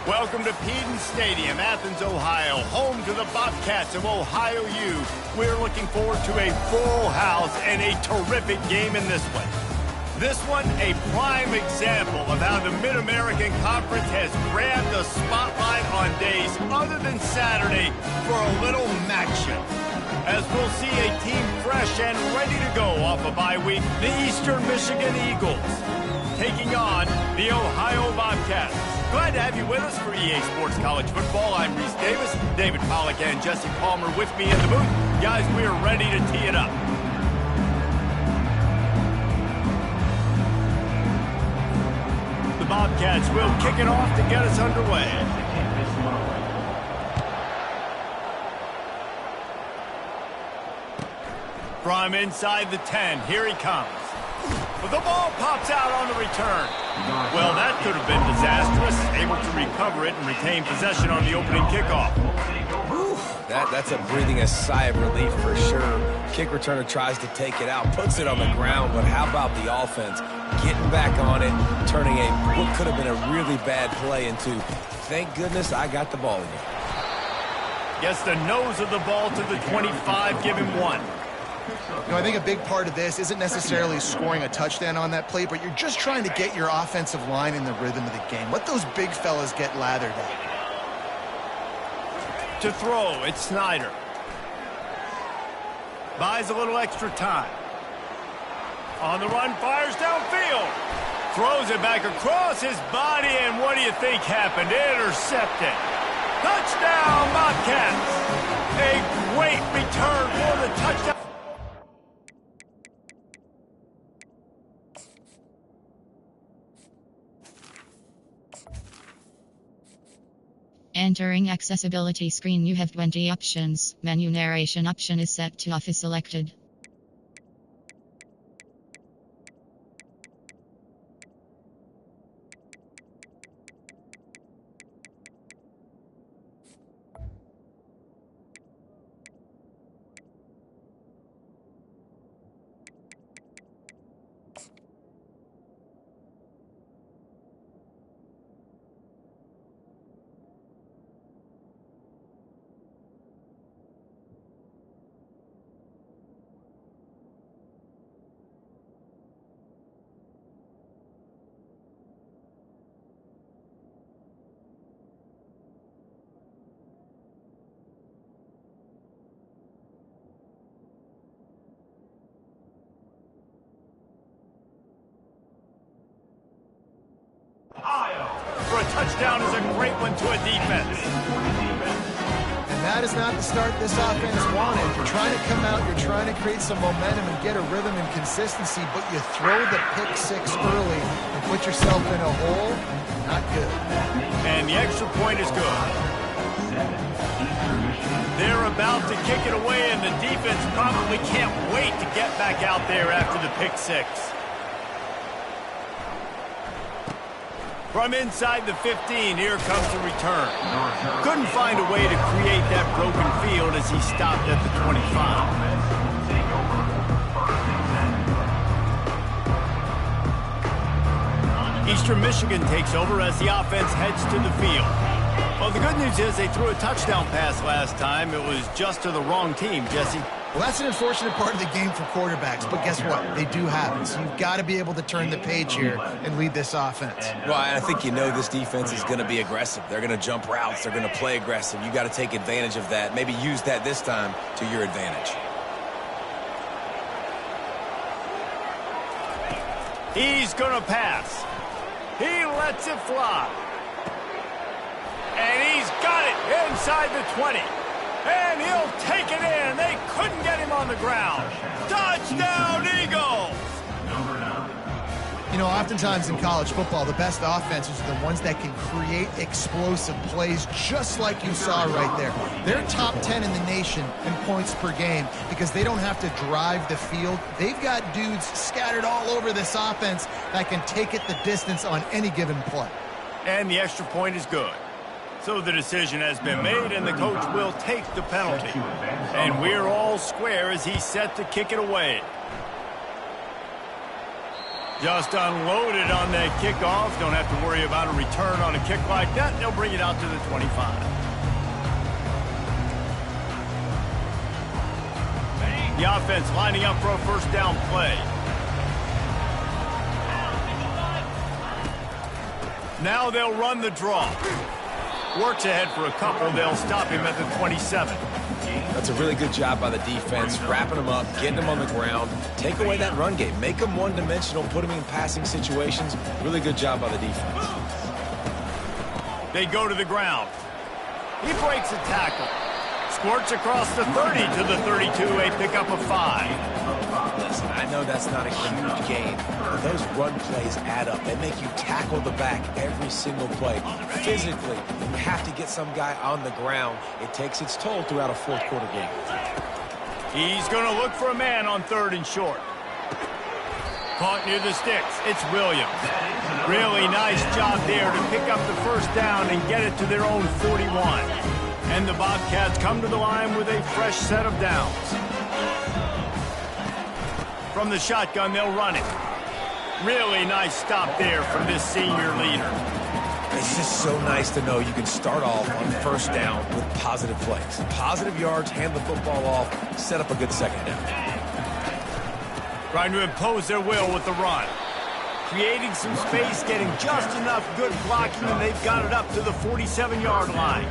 Welcome to Peden Stadium, Athens, Ohio, home to the Bobcats of Ohio U. We're looking forward to a full house and a terrific game in this one. This one, a prime example of how the Mid-American Conference has grabbed the spotlight on days other than Saturday for a little action. As we'll see a team fresh and ready to go off a bye week, the Eastern Michigan Eagles taking on the Ohio Bobcats. Glad to have you with us for EA Sports College Football. I'm Reese Davis, David Pollack and Jesse Palmer with me in the booth. Guys, we are ready to tee it up. The Bobcats will kick it off to get us underway. From inside the 10, here he comes. But the ball pops out on the return. Well, that could have been disastrous. Able to recover it and retain possession on the opening kickoff. That's breathing a sigh of relief for sure. Kick returner tries to take it out, puts it on the ground, but how about the offense getting back on it, turning what could have been a really bad play into, thank goodness I got the ball again. Gets the nose of the ball to the 25, give him one. You know, I think a big part of this isn't necessarily scoring a touchdown on that play, but you're just trying to get your offensive line in the rhythm of the game. Let those big fellas get lathered up. To throw, it's Snyder. Buys a little extra time. On the run, fires downfield. Throws it back across his body, and what do you think happened? Intercepted. Touchdown, Bobcats. A great return for the touchdown. Entering accessibility screen, you have 20 options. Menu narration option is set to off is selected. touchdown is a great one to a defense. And that is not the start this offense wanted. You're trying to come out, you're trying to create some momentum and get a rhythm and consistency, but you throw the pick six early and put yourself in a hole. Not good. And the extra point is good. They're about to kick it away, and the defense probably can't wait to get back out there after the pick six. From inside the 15, here comes the return. Couldn't find a way to create that broken field as he stopped at the 25. Eastern Michigan takes over as the offense heads to the field. Well, the good news is they threw a touchdown pass last time. It was just to the wrong team, Jesse. Well, that's an unfortunate part of the game for quarterbacks, but guess what? They do happen. So you've got to be able to turn the page here and lead this offense. Well, I think this defense is going to be aggressive. They're going to jump routes. They're going to play aggressive. You got to take advantage of that. Maybe use that this time to your advantage. He's going to pass. He lets it fly. And he's got it inside the 20. And he'll take it in. They couldn't get him on the ground. Touchdown, Eagles! You know, oftentimes in college football, the best offenses are the ones that can create explosive plays, just like you saw right there. They're top 10 in the nation in points per game because they don't have to drive the field. They've got dudes scattered all over this offense that can take it the distance on any given play. And the extra point is good. So the decision has been made, and the coach will take the penalty. And we're all square as he's set to kick it away. Just unloaded on that kickoff. Don't have to worry about a return on a kick like that. They'll bring it out to the 25. The offense lining up for a first down play. Now they'll run the draw. Works ahead for a couple. They'll stop him at the 27. That's a really good job by the defense, wrapping him up, getting him on the ground. Take away that run game. Make him one-dimensional, put him in passing situations. Really good job by the defense. They go to the ground. He breaks a tackle. Squirts across the 30 to the 32, a pickup of 5. Listen, I know that's not a huge gain, but those run plays add up. They make you tackle the back every single play. Physically, you have to get some guy on the ground. It takes its toll throughout a fourth quarter game. He's going to look for a man on 3rd and short. Caught near the sticks. It's Williams. Really nice job there to pick up the first down and get it to their own 41. And the Bobcats come to the line with a fresh set of downs. From the shotgun, they'll run it. Really nice stop there from this senior leader. It's just so nice to know you can start off on first down with positive plays. Positive yards, hand the football off, set up a good second down. Trying to impose their will with the run. Creating some space, getting just enough good blocking, and they've got it up to the 47-yard line.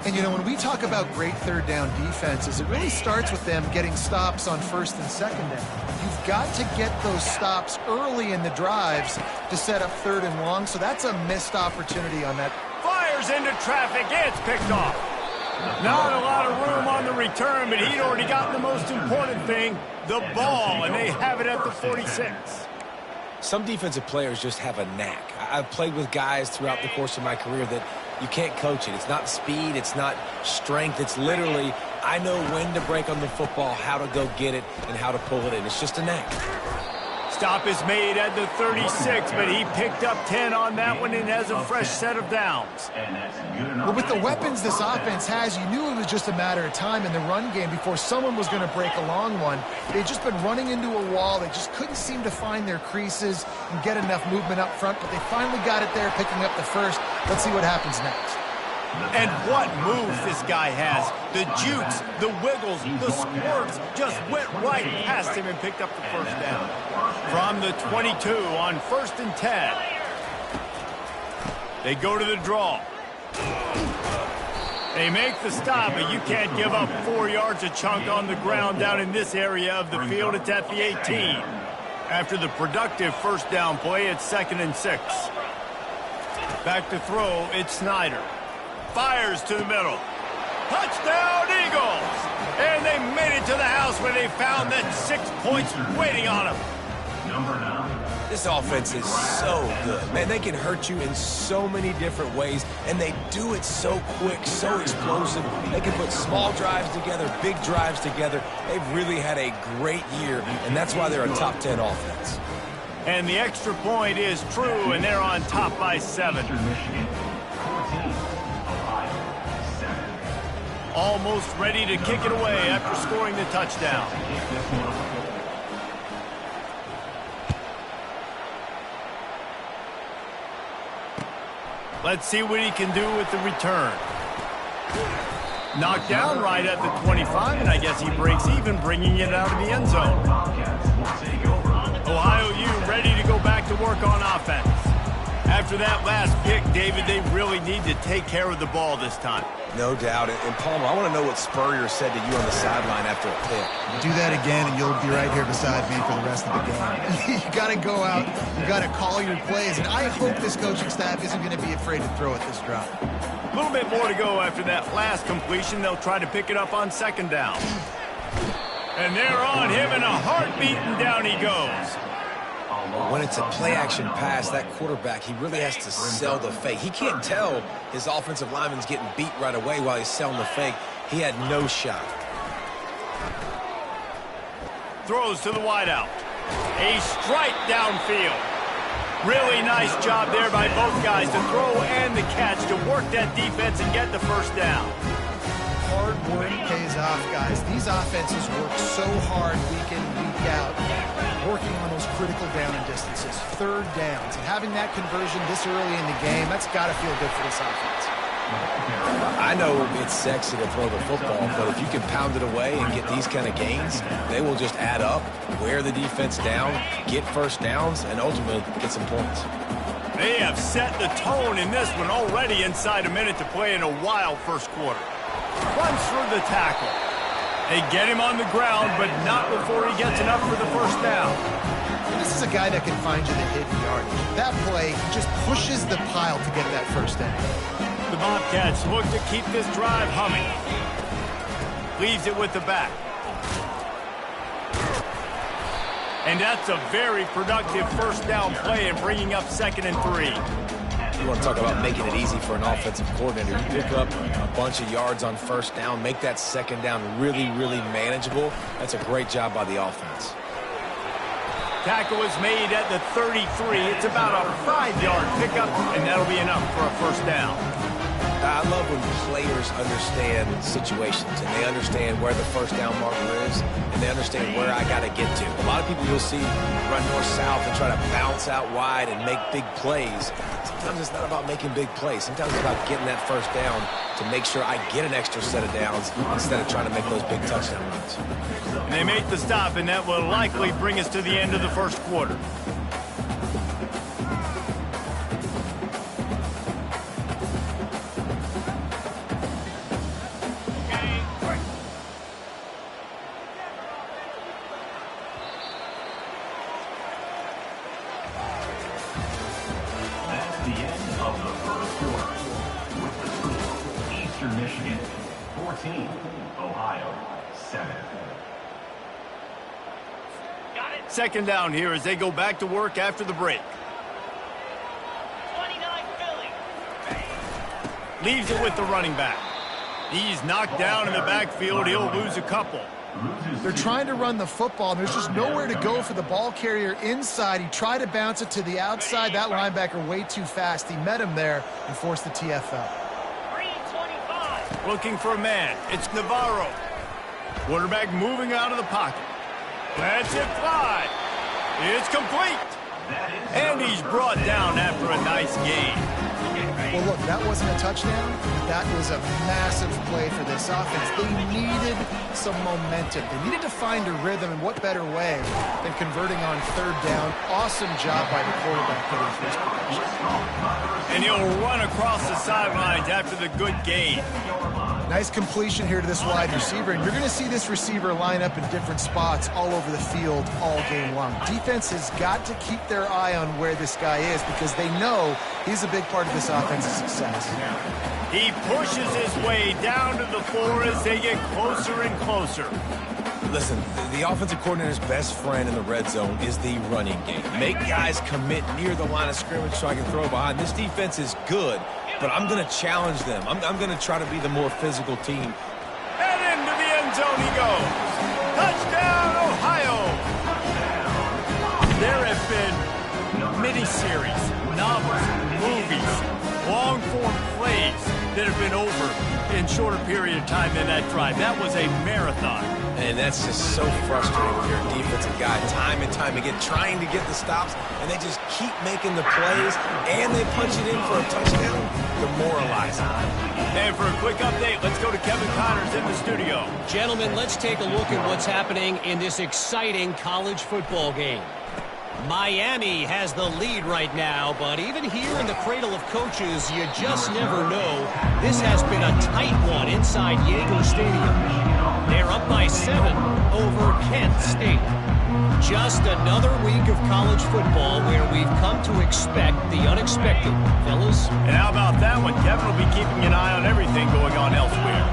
And, you know, when we talk about great third down defenses, it really starts with them getting stops on 1st and 2nd down. You've got to get those stops early in the drives to set up 3rd and long, so that's a missed opportunity on that. Fires into traffic. It's picked off. Not a lot of room on the return, but he'd already gotten the most important thing, the ball, and they have it at the 46. Some defensive players just have a knack. I've played with guys throughout the course of my career that you can't coach it. It's not speed. It's not strength. It's literally, I know when to break on the football, how to go get it, and how to pull it in. It's just a knack. Stop is made at the 36, but he picked up 10 on that one and has a fresh set of downs. Well, with the weapons this offense has, you knew it was just a matter of time in the run game before someone was going to break a long one. They'd just been running into a wall. They just couldn't seem to find their creases and get enough movement up front, but they finally got it there, picking up the first. Let's see what happens next. And what moves this guy has. The jukes, the wiggles, the squirts just went right past him and picked up the first down. From the 22 on 1st and 10. They go to the draw. They make the stop, but you can't give up 4 yards a chunk on the ground down in this area of the field. It's at the 18. After the productive first down play, it's 2nd and 6. Back to throw, it's Snyder. Fires to the middle. Touchdown, Eagles! And they made it to the house where they found that 6 points waiting on them. This offense is so good. Man, they can hurt you in so many different ways, and they do it so quick, so explosive. They can put small drives together, big drives together. They've really had a great year, and that's why they're a top 10 offense. And the extra point is true, and they're on top by 7. Almost ready to kick it away after scoring the touchdown. Let's see what he can do with the return. Knocked down right at the 25, and I guess he breaks even, bringing it out of the end zone. Ohio U ready to go back to work on offense. After that last pick, David, they really need to take care of the ball this time. No doubt. And Palmer, I want to know what Spurrier said to you on the sideline after a pick. Do that again, and you'll be right here beside me for the rest of the game. You got to go out. You got to call your plays, and I hope this coaching staff isn't going to be afraid to throw at this drive. A little bit more to go after that last completion. They'll try to pick it up on second down. And they're on him, and a heartbeat, and down he goes. When it's a play-action pass, that quarterback, he really has to sell the fake. He can't tell his offensive lineman's getting beat right away while he's selling the fake. He had no shot. Throws to the wideout. A strike downfield. Really nice job there by both guys to throw and the catch to work that defense and get the first down. Hard work pays off, guys. These offenses work so hard week in, week out, working on those critical down and distances, third downs. And having that conversion this early in the game, that's got to feel good for this offense. I know it's sexy to throw the football, but if you can pound it away and get these kind of gains, they will just add up, wear the defense down, get first downs, and ultimately get some points. They have set the tone in this one already inside a minute to play in a wild first quarter. Runs through the tackle. They get him on the ground, but not before he gets enough for the first down. This is a guy that can find you the hidden yardage. That play, he just pushes the pile to get that first down. The Bobcats look to keep this drive humming. Leaves it with the back. And that's a very productive first down play and bringing up 2nd and 3. You want to talk about making it easy for an offensive coordinator. You pick up a bunch of yards on first down, make that second down really, really manageable. That's a great job by the offense. Tackle is made at the 33. It's about a 5-yard pickup, and that'll be enough for a first down. I love when players understand situations and they understand where the first down marker is and they understand where I got to get to. A lot of people you'll see run north-south and try to bounce out wide and make big plays. Sometimes it's not about making big plays. Sometimes it's about getting that first down to make sure I get an extra set of downs instead of trying to make those big touchdown runs. And they make the stop, and that will likely bring us to the end of the first quarter. Michigan 14, Ohio 7. Second down here as they go back to work after the break. 29 Philly. Leaves it with the running back. He's knocked down in the backfield. He'll lose a couple. They're trying to run the football, and there's just nowhere to go for the ball carrier inside. He tried to bounce it to the outside. That linebacker way too fast. He met him there and forced the TFL. Looking for a man. It's Navarro. Quarterback moving out of the pocket. Lets it fly. It's complete. And he's brought down after a nice gain. Well, look, that wasn't a touchdown. That was a massive play for this offense. They needed some momentum. They needed to find a rhythm, and what better way than converting on third down. Awesome job by the quarterback getting first production. And he'll run across the sidelines after the good gain. Nice completion here to this wide receiver, and you're going to see this receiver line up in different spots all over the field all game long. Defense has got to keep their eye on where this guy is because they know he's a big part of this offense's success. He pushes his way down to the floor as they get closer and closer. Listen, the offensive coordinator's best friend in the red zone is the running game. Make guys commit near the line of scrimmage so I can throw behind. This defense is good, but I'm going to challenge them. I'm going to try to be the more physical team. And into the end zone he goes. Touchdown, Ohio! There have been miniseries, novels, movies, long-form plays that have been over in shorter period of time than that drive. That was a marathon. And that's just so frustrating when you're a defensive guy, time and time again, trying to get the stops, and they just keep making the plays, and they punch it in for a touchdown. Demoralizing. And for a quick update, let's go to Kevin Connors in the studio. Gentlemen, let's take a look at what's happening in this exciting college football game. Miami has the lead right now, but even here in the cradle of coaches, you just never know. This has been a tight one inside Yager Stadium. They're up by 7 over Kent State. Just another week of college football where we've come to expect the unexpected, fellas. And how about that one? Kevin will be keeping an eye on everything going on elsewhere.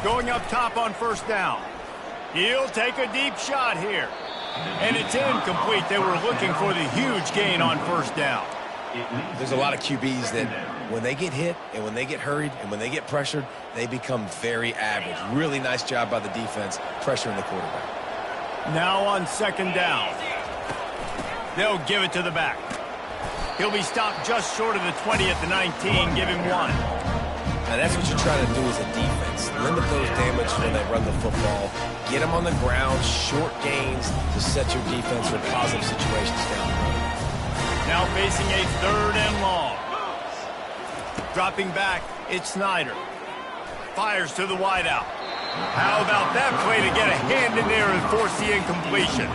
Going up top on first down. He'll take a deep shot here. And it's incomplete. They were looking for the huge gain on first down. There's a lot of QBs that when they get hit and when they get hurried and when they get pressured, they become very average. Really nice job by the defense pressuring the quarterback. Now on second down. They'll give it to the back. He'll be stopped just short of the 20 at the 19. Give him 1. Now that's what you're trying to do as a defense. Limit those damage when they run the football. Get them on the ground, short gains to set your defense for positive situations down the road. Now facing a third and long. Dropping back, it's Snyder. Fires to the wideout. How about that play to get a hand in there and force the incompletion?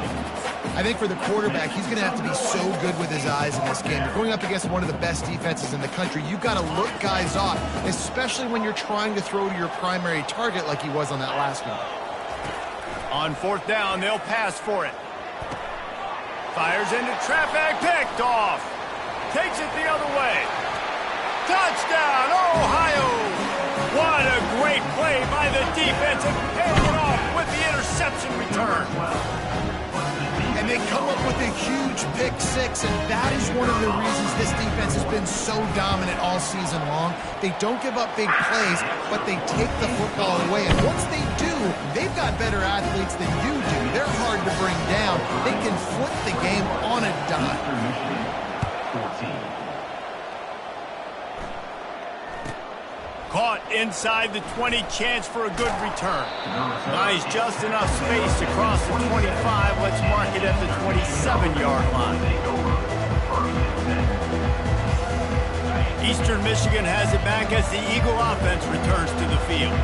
I think for the quarterback, he's going to have to be so good with his eyes in this game. You're going up against one of the best defenses in the country. You've got to look guys off, especially when you're trying to throw to your primary target like he was on that last one. On fourth down, they'll pass for it. Fires into traffic, picked off. Takes it the other way. Touchdown, Ohio! What a great play by the defense and paying it off with the interception return. And they come up with a huge pick six, and that is one of the reasons this defense has been so dominant all season long. They don't give up big plays, but they take the football away. And once they do, they've got better athletes than you do. They're hard to bring down. They can flip the game on a dime. 14. Caught inside the 20, chance for a good return. Buys just enough space to cross the 25. Let's mark it at the 27-yard line. Eastern Michigan has it back as the Eagle offense returns to the field.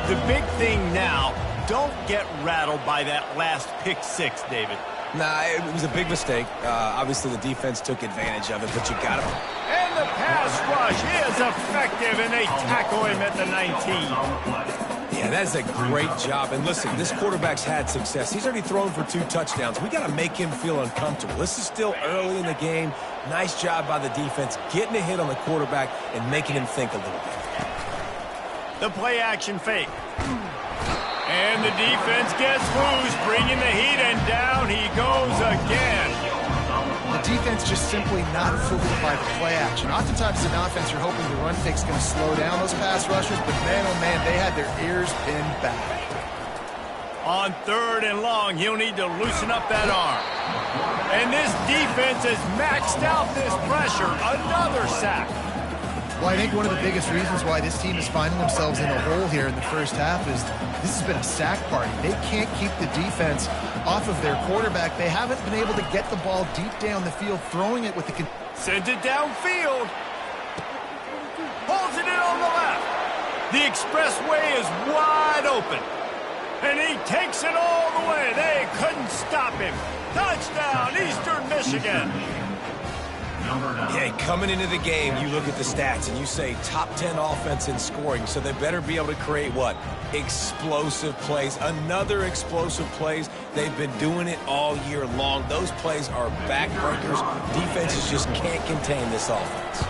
The big thing now, don't get rattled by that last pick six, David. Nah, it was a big mistake. Obviously, the defense took advantage of it, but you got to... And the pass rush is effective, and they tackle him at the 19. Yeah, that's a great job. And listen, this quarterback's had success. He's already thrown for 2 touchdowns. We got to make him feel uncomfortable. This is still early in the game. Nice job by the defense, getting a hit on the quarterback and making him think a little bit. The play-action fake. And the defense gets loose, bringing the heat, and down he goes again. The defense just simply not fooled by the play action. Oftentimes as an offense, you're hoping the run fake's going to slow down those pass rushers, but man, oh man, they had their ears pinned back. On third and long, he'll need to loosen up that arm. And this defense has maxed out this pressure. Another sack. Well, I think one of the biggest reasons why this team is finding themselves in a hole here in the first half is this has been a sack party. They can't keep the defense off of their quarterback. They haven't been able to get the ball deep down the field, throwing it with the... Sends it downfield. Pulls it in on the left. The expressway is wide open. And he takes it all the way. They couldn't stop him. Touchdown, Eastern Michigan. Number 9. Hey, coming into the game, you look at the stats and you say top 10 offense in scoring, so they better be able to create what? Explosive plays. Another explosive plays. They've been doing it all year long. Those plays are backbreakers. Defenses just can't contain this offense.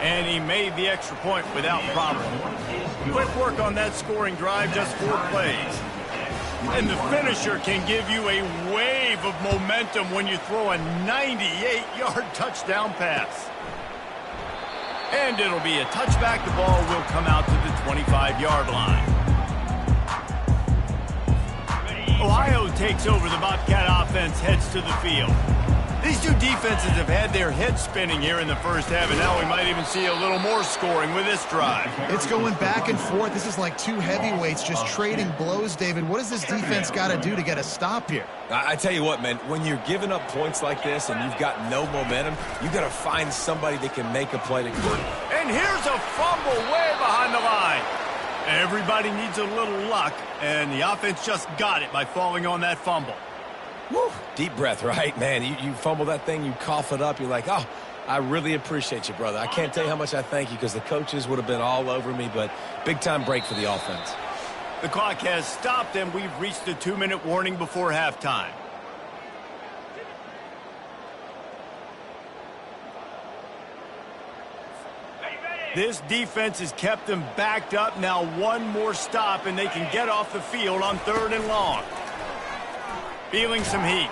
And he made the extra point without problem. Quick work on that scoring drive, just 4 plays. And the finisher can give you a wave of momentum when you throw a 98-yard touchdown pass. And it'll be a touchback. The ball will come out to the 25-yard line. Ohio takes over. The Bobcat offense heads to the field. These two defenses have had their heads spinning here in the first half, and now we might even see a little more scoring with this drive. It's going back and forth. This is like two heavyweights just trading blows, David. What does this defense got to do to get a stop here? I tell you what, man, when you're giving up points like this and you've got no momentum, you got to find somebody that can make a play to convert. And here's a fumble way behind the line. Everybody needs a little luck, and the offense just got it by falling on that fumble. Woo. Deep breath, right? Man, you fumble that thing, you cough it up, you're like, oh, I really appreciate you, brother. I can't tell you how much I thank you because the coaches would have been all over me, but big-time break for the offense. The clock has stopped, and we've reached the 2-minute warning before halftime. This defense has kept them backed up. Now one more stop, and they can get off the field on 3rd and long. Feeling some heat.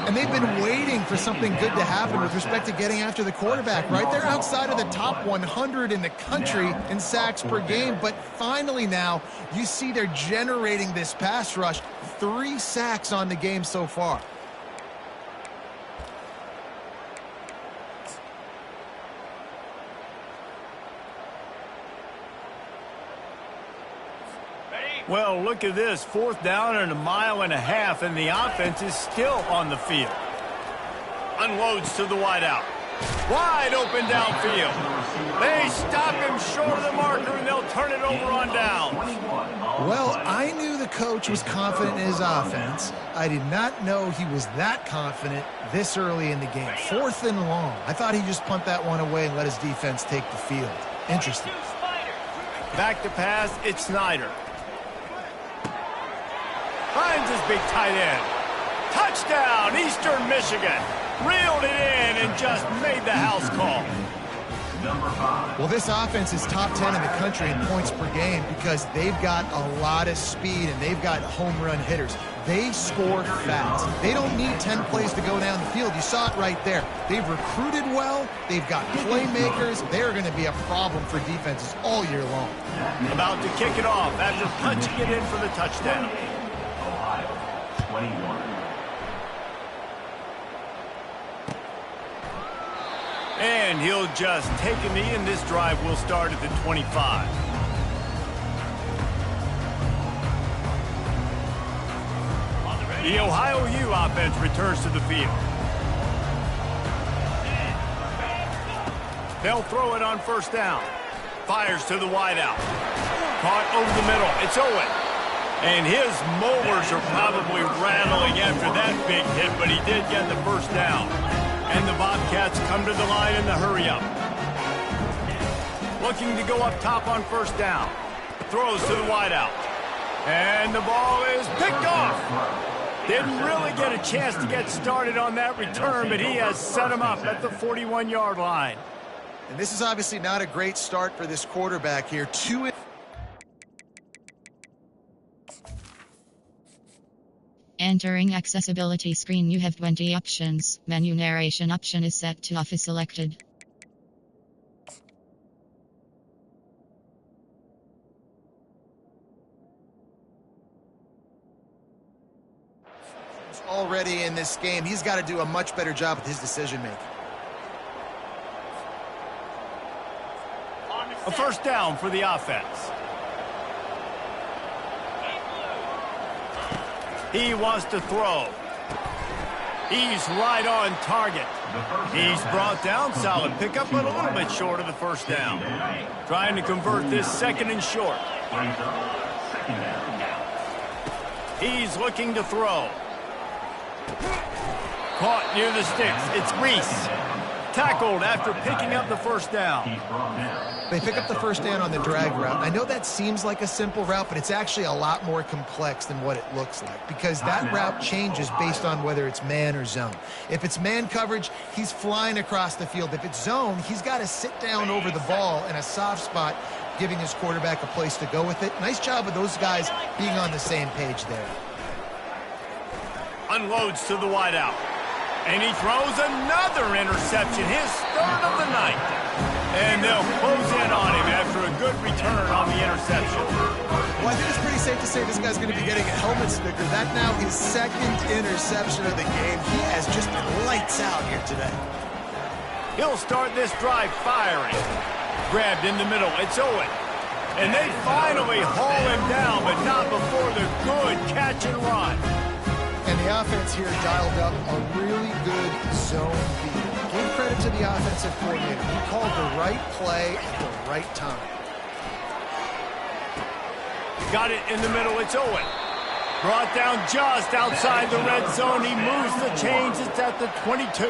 And they've been waiting for something good to happen with respect to getting after the quarterback, right? They're outside of the top 100 in the country in sacks per game, but finally now you see they're generating this pass rush. 3 sacks on the game so far. Well, look at this. 4th down and 1.5 miles, and the offense is still on the field. Unloads to the wideout. Wide open downfield. They stop him short of the marker, and they'll turn it over on down. Well, I knew the coach was confident in his offense. I did not know he was that confident this early in the game. 4th and long. I thought he'd just punt that one away and let his defense take the field. Interesting. Back to pass, it's Snyder. Finds his big tight end. Touchdown, Eastern Michigan. Reeled it in and just made the house call. Well, this offense is top 10 in the country in points per game because they've got a lot of speed and they've got home run hitters. They score fast. They don't need 10 plays to go down the field. You saw it right there. They've recruited well. They've got playmakers. They're going to be a problem for defenses all year long. About to kick it off after punching it in for the touchdown. Ohio, 21. And he'll just take a knee, and this drive will start at the 25. The Ohio U offense returns to the field. They'll throw it on 1st down. Fires to the wideout. Caught over the middle. It's Owen. And his molars are probably rattling after that big hit, but he did get the 1st down. And the Bobcats come to the line in the hurry-up. Looking to go up top on 1st down. Throws to the wideout. And the ball is picked off. Didn't really get a chance to get started on that return, but he has set him up at the 41-yard line. And this is obviously not a great start for this quarterback here. Entering accessibility screen, you have 20 options. Menu narration option is set to office selected. Already in this game, he's got to do a much better job with his decision-making. A 1st down for the offense. He wants to throw. He's right on target. He's brought down. Solid pickup, but a little bit short of the 1st down. Trying to convert this 2nd and short. He's looking to throw. Caught near the sticks. It's Reese. Tackled after picking up the first down. He's brought down. They pick up the first down on the drag route. I know that seems like a simple route, but it's actually a lot more complex than what it looks like because that route changes based on whether it's man or zone. If it's man coverage, he's flying across the field. If it's zone, he's got to sit down over the ball in a soft spot, giving his quarterback a place to go with it. Nice job of those guys being on the same page there. Unloads to the wideout. And he throws another interception, his third of the night. And they'll close in on him after a good return on the interception. Well, I think it's pretty safe to say this guy's going to be getting a helmet sticker. That now his second interception of the game. He has just been lights out here today. He'll start this drive firing. Grabbed in the middle, it's Owen. And they finally haul him down, but not before the good catch and run. And the offense here dialed up a really good zone beat. Give credit to the offensive coordinator. He called the right play at the right time. Got it in the middle, it's Owen. Brought down just outside the red zone. He moves the chains, it's at the 22.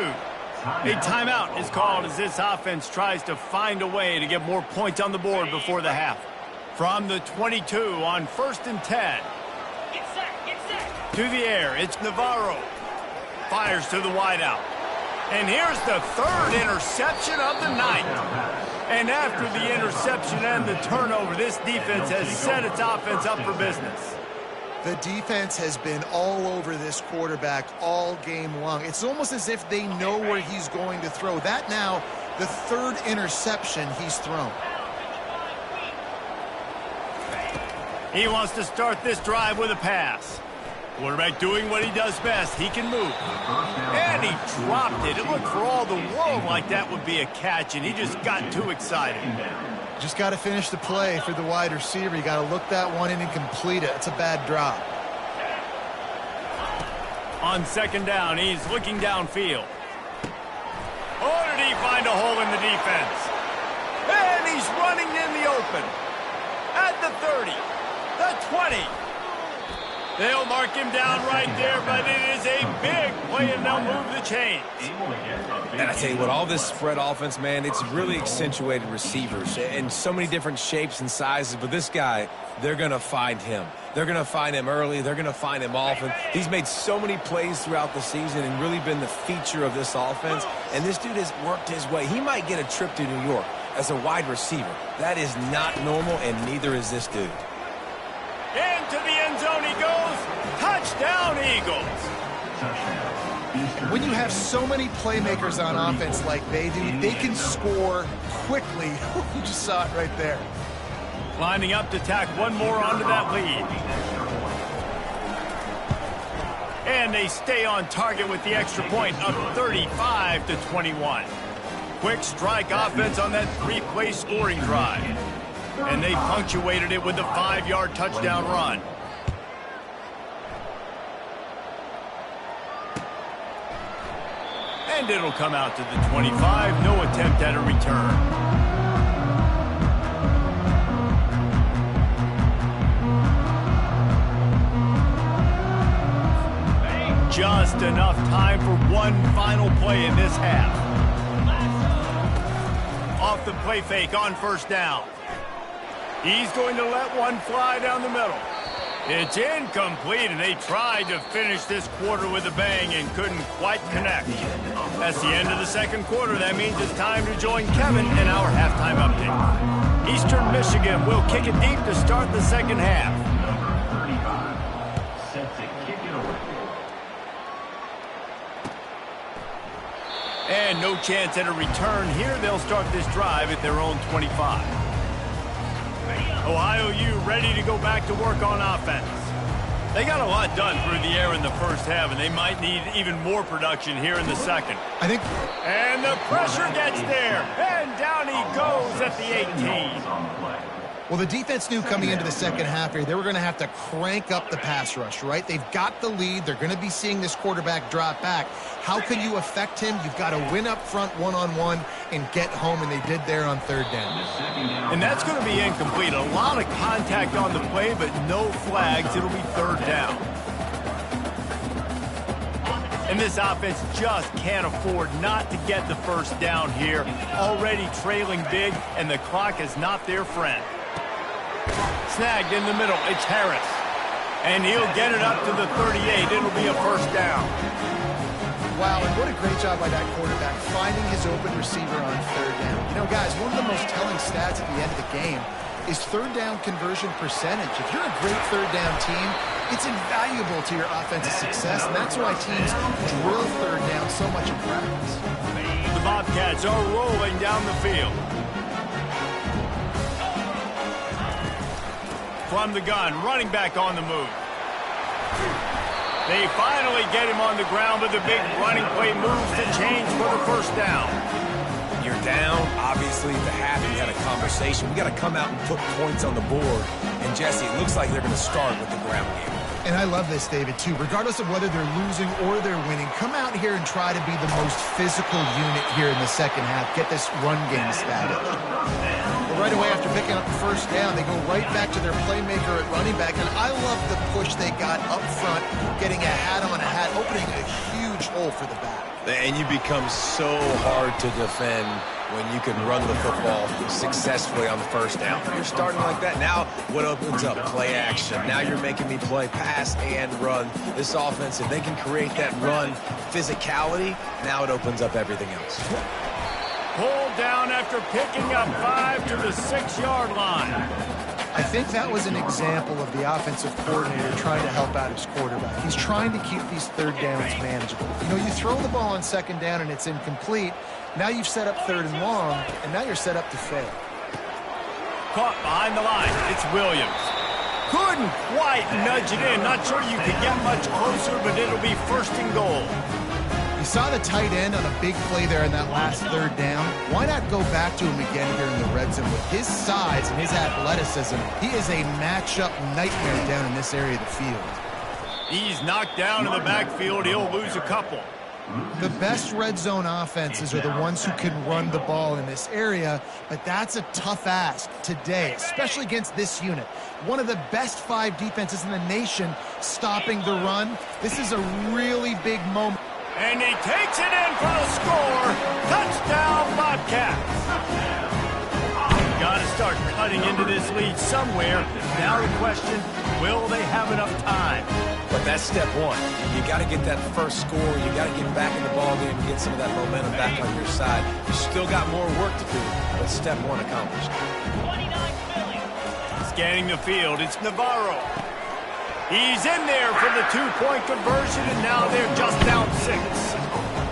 A timeout is called as this offense tries to find a way to get more points on the board before the half. From the 22 on 1st and 10. To the air, it's Navarro. Fires to the wideout. And here's the third interception of the night. And after the interception and the turnover, this defense has set its offense up for business. The defense has been all over this quarterback all game long. It's almost as if they know where he's going to throw. That now, the third interception he's thrown. He wants to start this drive with a pass. Quarterback doing what he does best. He can move. And he dropped it. It looked for all the world like that would be a catch, and he just got too excited. Just got to finish the play for the wide receiver. You got to look that one in and complete it. It's a bad drop. On 2nd down, he's looking downfield. Oh, did he find a hole in the defense? And he's running in the open. At the 30, the 20. They'll mark him down right there, but it is a big play, and they'll move the chains. And I tell you what, all this spread offense, man, it's really accentuated receivers in so many different shapes and sizes. But this guy, they're going to find him. They're going to find him early. They're going to find him often. He's made so many plays throughout the season and really been the feature of this offense. And this dude has worked his way. He might get a trip to New York as a wide receiver. That is not normal, and neither is this dude. Into the end zone he goes. Touchdown, Eagles. When you have so many playmakers on offense like they do, they can score quickly. You just saw it right there. Lining up to tack one more onto that lead. And they stay on target with the extra point of 35-21. Quick strike offense on that 3-play scoring drive. And they punctuated it with a 5-yard touchdown run. And it'll come out to the 25. No attempt at a return. Just enough time for one final play in this half. Off the play fake on 1st down. He's going to let one fly down the middle. It's incomplete, and they tried to finish this quarter with a bang and couldn't quite connect. That's the end of the 2nd quarter. That means it's time to join Kevin in our halftime update. Eastern Michigan will kick it deep to start the 2nd half. Number 35 set to kick it away. And no chance at a return here. They'll start this drive at their own 25. Ohio U ready to go back to work on offense. They got a lot done through the air in the 1st half, and they might need even more production here in the 2nd. And the pressure gets there, and down he goes at the 18. Well, the defense knew coming into the 2nd half here, they were going to have to crank up the pass rush, right? They've got the lead. They're going to be seeing this quarterback drop back. How can you affect him? You've got to win up front one-on-one and get home, and they did there on 3rd down. And that's going to be incomplete. A lot of contact on the play, but no flags. It'll be 3rd down. And this offense just can't afford not to get the first down here. Already trailing big, and the clock is not their friend. Snagged in the middle. It's Harris. And he'll get it up to the 38. It'll be a first down. Wow, and what a great job by that quarterback, finding his open receiver on third down. You know, guys, one of the most telling stats at the end of the game is third down conversion percentage. If you're a great third down team, it's invaluable to your offensive success, and that's why teams drill third down so much in practice. The Bobcats are rolling down the field. From the gun, running back on the move. They finally get him on the ground, but the big running play moves to change for the first down. You're down. Obviously, the half, you had a conversation. We got to come out and put points on the board. And, Jesse, it looks like they're going to start with the ground game. And I love this, David, too. Regardless of whether they're losing or they're winning, come out here and try to be the most physical unit here in the second half. Get this run game established. But right away after picking up the first down, they go right back to their playmaker at running back. And I love the push they got up front, getting a hat on a hat, opening a huge hole for the back. And you become so hard to defend when you can run the football successfully on the first down. You're starting like that. Now what opens up? Play action. Now you're making me play pass and run. This offense, if they can create that run physicality, now it opens up everything else. Pulled down after picking up 5 to the 6-yard line. I think that was an example of the offensive coordinator trying to help out his quarterback. He's trying to keep these third downs manageable. You know, you throw the ball on second down and it's incomplete. Now you've set up third and long, and now you're set up to fail. Caught behind the line. It's Williams. Couldn't quite nudge it in. Not sure you could get much closer, but it'll be first and goal. You saw the tight end on a big play there in that last third down. Why not go back to him again here in the red zone? With his size and his athleticism, he is a matchup nightmare down in this area of the field. He's knocked down in the backfield. He'll lose a couple. The best red zone offenses are the ones who can run the ball in this area, but that's a tough ask today, especially against this unit. One of the best 5 defenses in the nation stopping the run. This is a really big moment. And he takes it in for the score. Touchdown, Bobcats. Got to start cutting into this lead somewhere. Now the question, will they have enough time? But that's step one. You got to get that first score. You got to get back in the ball game and get some of that momentum back on your side. You still got more work to do, but step one accomplished. Scanning the field, it's Navarro. He's in there for the 2-point conversion, and now they're just down 6.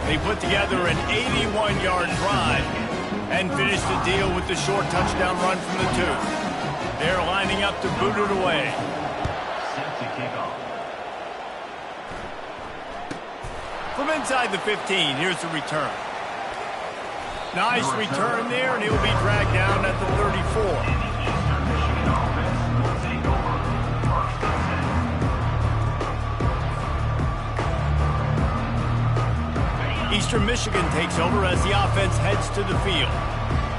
They put together an 81-yard drive and finish the deal with the short touchdown run from the 2. They're lining up to boot it away. Set to kick off. From inside the 15, here's the return. Nice return there, and he'll be dragged down at the 34. Eastern Michigan takes over as the offense heads to the field.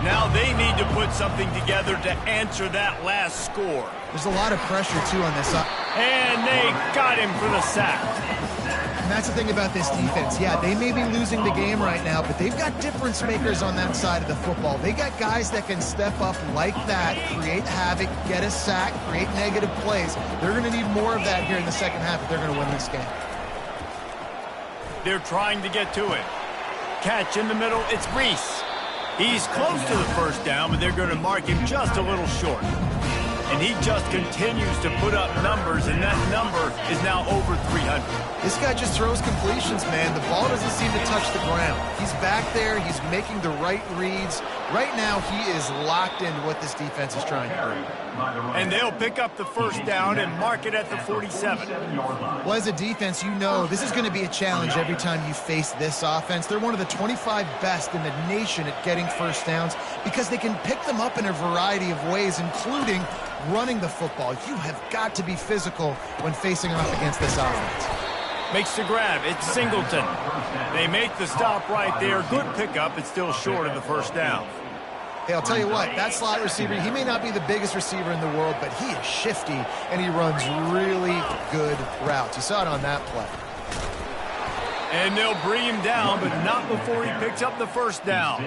Now they need to put something together to answer that last score. There's a lot of pressure, too, on this. And they got him for the sack. And that's the thing about this defense. Yeah, they may be losing the game right now, but they've got difference makers on that side of the football. They got guys that can step up like that, create havoc, get a sack, create negative plays. They're going to need more of that here in the second half if they're going to win this game. They're trying to get to it. Catch in the middle, it's Reese. He's close to the first down, but they're going to mark him just a little short. And he just continues to put up numbers, and that number is now over 300. This guy just throws completions, man. The ball doesn't seem to touch the ground. He's back there. He's making the right reads. Right now, he is locked into what this defense is trying to do. And they'll pick up the first down and mark it at the 47. Well, as a defense, you know this is going to be a challenge every time you face this offense. They're one of the 25 best in the nation at getting first downs because they can pick them up in a variety of ways, including running the football. You have got to be physical when facing off against this offense. Makes the grab. It's Singleton. They make the stop right there. Good pickup. It's still short of the first down. Hey, I'll tell you what, that slot receiver, he may not be the biggest receiver in the world, but he is shifty, and he runs really good routes. You saw it on that play. And they'll bring him down, but not before he picks up the first down.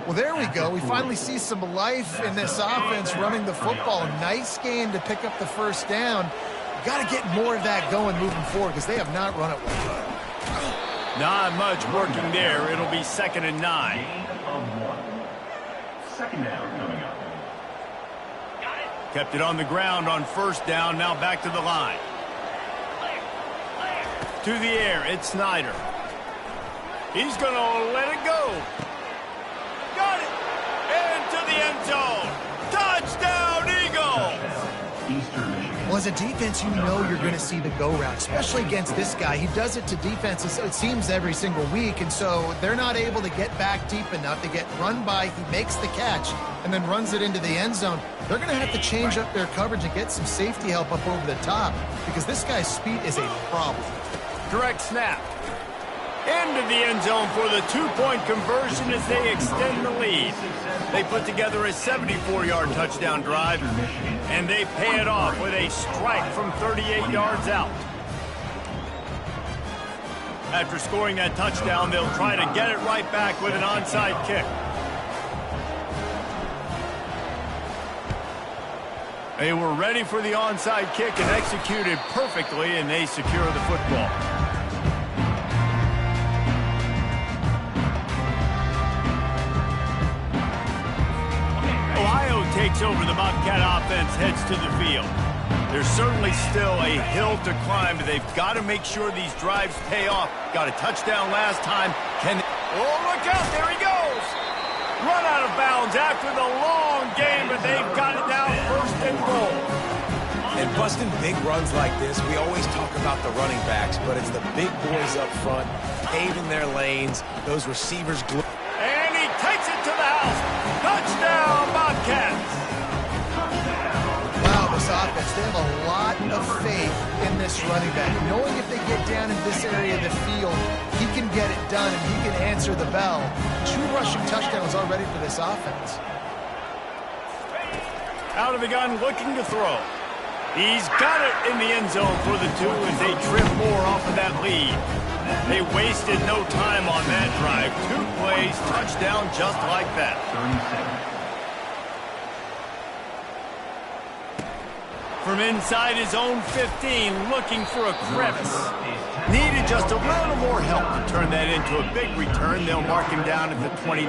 Well, there we go. We finally see some life in this offense running the football. Nice game to pick up the first down. Got to get more of that going moving forward because they have not run it well. Not much working there. It'll be 2nd and 9. Second down coming up. Kept it on the ground on first down. Now back to the line. To the air, it's Snyder. He's going to let it go. Got it. Into the end zone. Touchdown, Eagles. Eastern Michigan. Well, as a defense, you know you're going to see the go route, especially against this guy. He does it to defenses, it seems, every single week, and so they're not able to get back deep enough. They get run by, he makes the catch, and then runs it into the end zone. They're going to have to change up their coverage and get some safety help up over the top because this guy's speed is a problem. Direct snap. Into the end zone for the 2-point conversion as they extend the lead. They put together a 74-yard touchdown drive, and they pay it off with a strike from 38 yards out. After scoring that touchdown, they'll try to get it right back with an onside kick. They were ready for the onside kick and executed perfectly, and they secure the football. Ohio takes over. The Bobcat offense heads to the field. There's certainly still a hill to climb, but they've got to make sure these drives pay off. Got a touchdown last time. Oh, look out. There he goes. Run out of bounds after the long game, but they've got it now 1st and goal. And busting big runs like this, we always talk about the running backs, but it's the big boys up front, paving their lanes, those receivers. And he takes it to the house. Touchdown, Bobcats. Wow, this offense, they have a lot of faith in this running back. Knowing if they get down in this area of the field, he can get it done and he can answer the bell. 2 rushing touchdowns already for this offense. Out of the gun, looking to throw. He's got it in the end zone for the 2 as they trim more off of that lead. They wasted no time on that drive. 2 plays, touchdown just like that. 30 seconds. From inside his own 15, looking for a crevice. Needed just a little more help to turn that into a big return. They'll mark him down at the 29.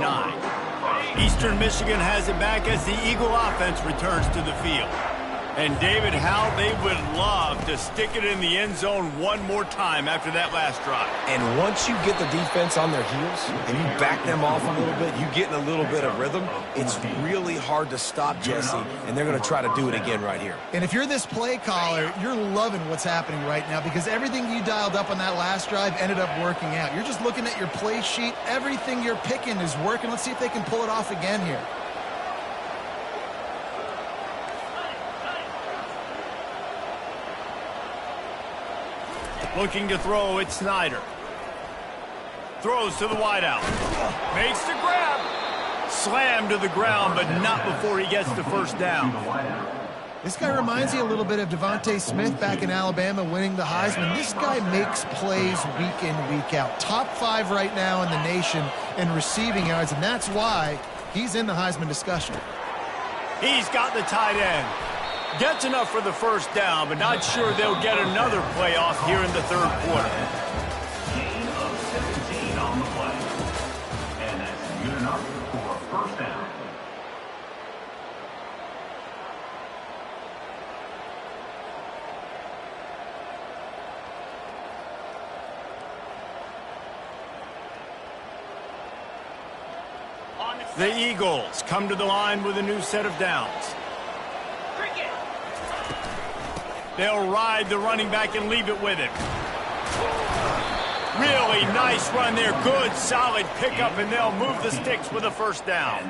Eastern Michigan has it back as the Eagle offense returns to the field. And David, how they would love to stick it in the end zone one more time after that last drive. And once you get the defense on their heels and you back them off a little bit, you get in a little bit of rhythm, it's really hard to stop Jesse, and they're going to try to do it again right here. And if you're this play caller, you're loving what's happening right now because everything you dialed up on that last drive ended up working out. You're just looking at your play sheet. Everything you're picking is working. Let's see if they can pull it off again here. Looking to throw, it's Snyder. Throws to the wideout. Makes the grab. Slammed to the ground, but not before he gets the first down. This guy reminds you a little bit of Devontae Smith back in Alabama winning the Heisman. This guy makes plays week in, week out. Top 5 right now in the nation in receiving yards, and that's why he's in the Heisman discussion. He's got the tight end. Gets enough for the first down, but not sure they'll get another play off here in the 3rd quarter. Gain of 17 on the play. And that's good enough for a first down. The Eagles come to the line with a new set of downs. They'll ride the running back and leave it with him. Really nice run there. Good, solid pickup, and they'll move the sticks with a first down.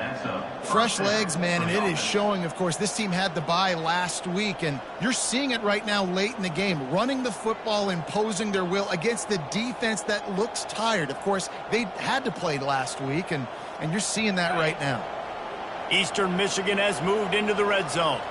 Fresh legs, man, and it is showing, of course. This team had the bye last week, and you're seeing it right now late in the game. Running the football, imposing their will against the defense that looks tired. Of course, they had to play last week, and you're seeing that right now. Eastern Michigan has moved into the red zone.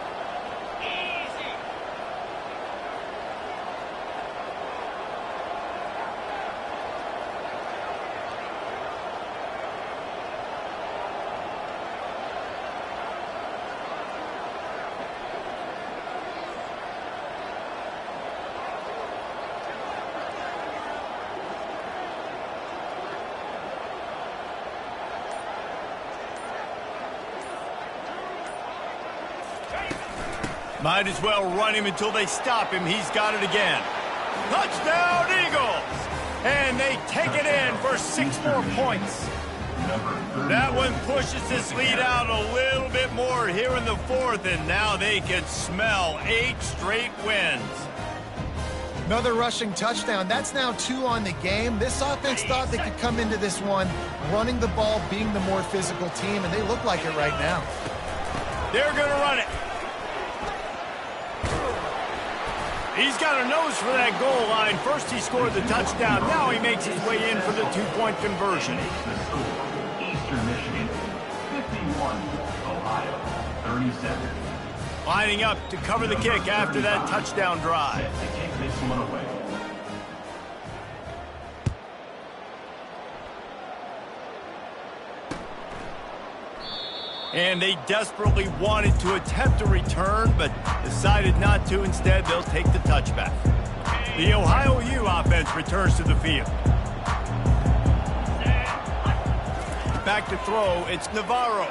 Might as well run him until they stop him. He's got it again. Touchdown, Eagles! And they take it in for 6 more points. That one pushes this lead out a little bit more here in the 4th, and now they can smell 8 straight wins. Another rushing touchdown. That's now 2 on the game. This offense thought they could come into this one running the ball, being the more physical team, and they look like it right now. They're going to run it. He's got a nose for that goal line. First he scored the touchdown. Now he makes his way in for the 2-point conversion. Eastern Michigan, 51, Ohio, 37. Lining up to cover the kick after that touchdown drive. Set to kick this one away. And they desperately wanted to attempt a return, but decided not to. Instead, they'll take the touchback. The Ohio U offense returns to the field. Back to throw, it's Navarro.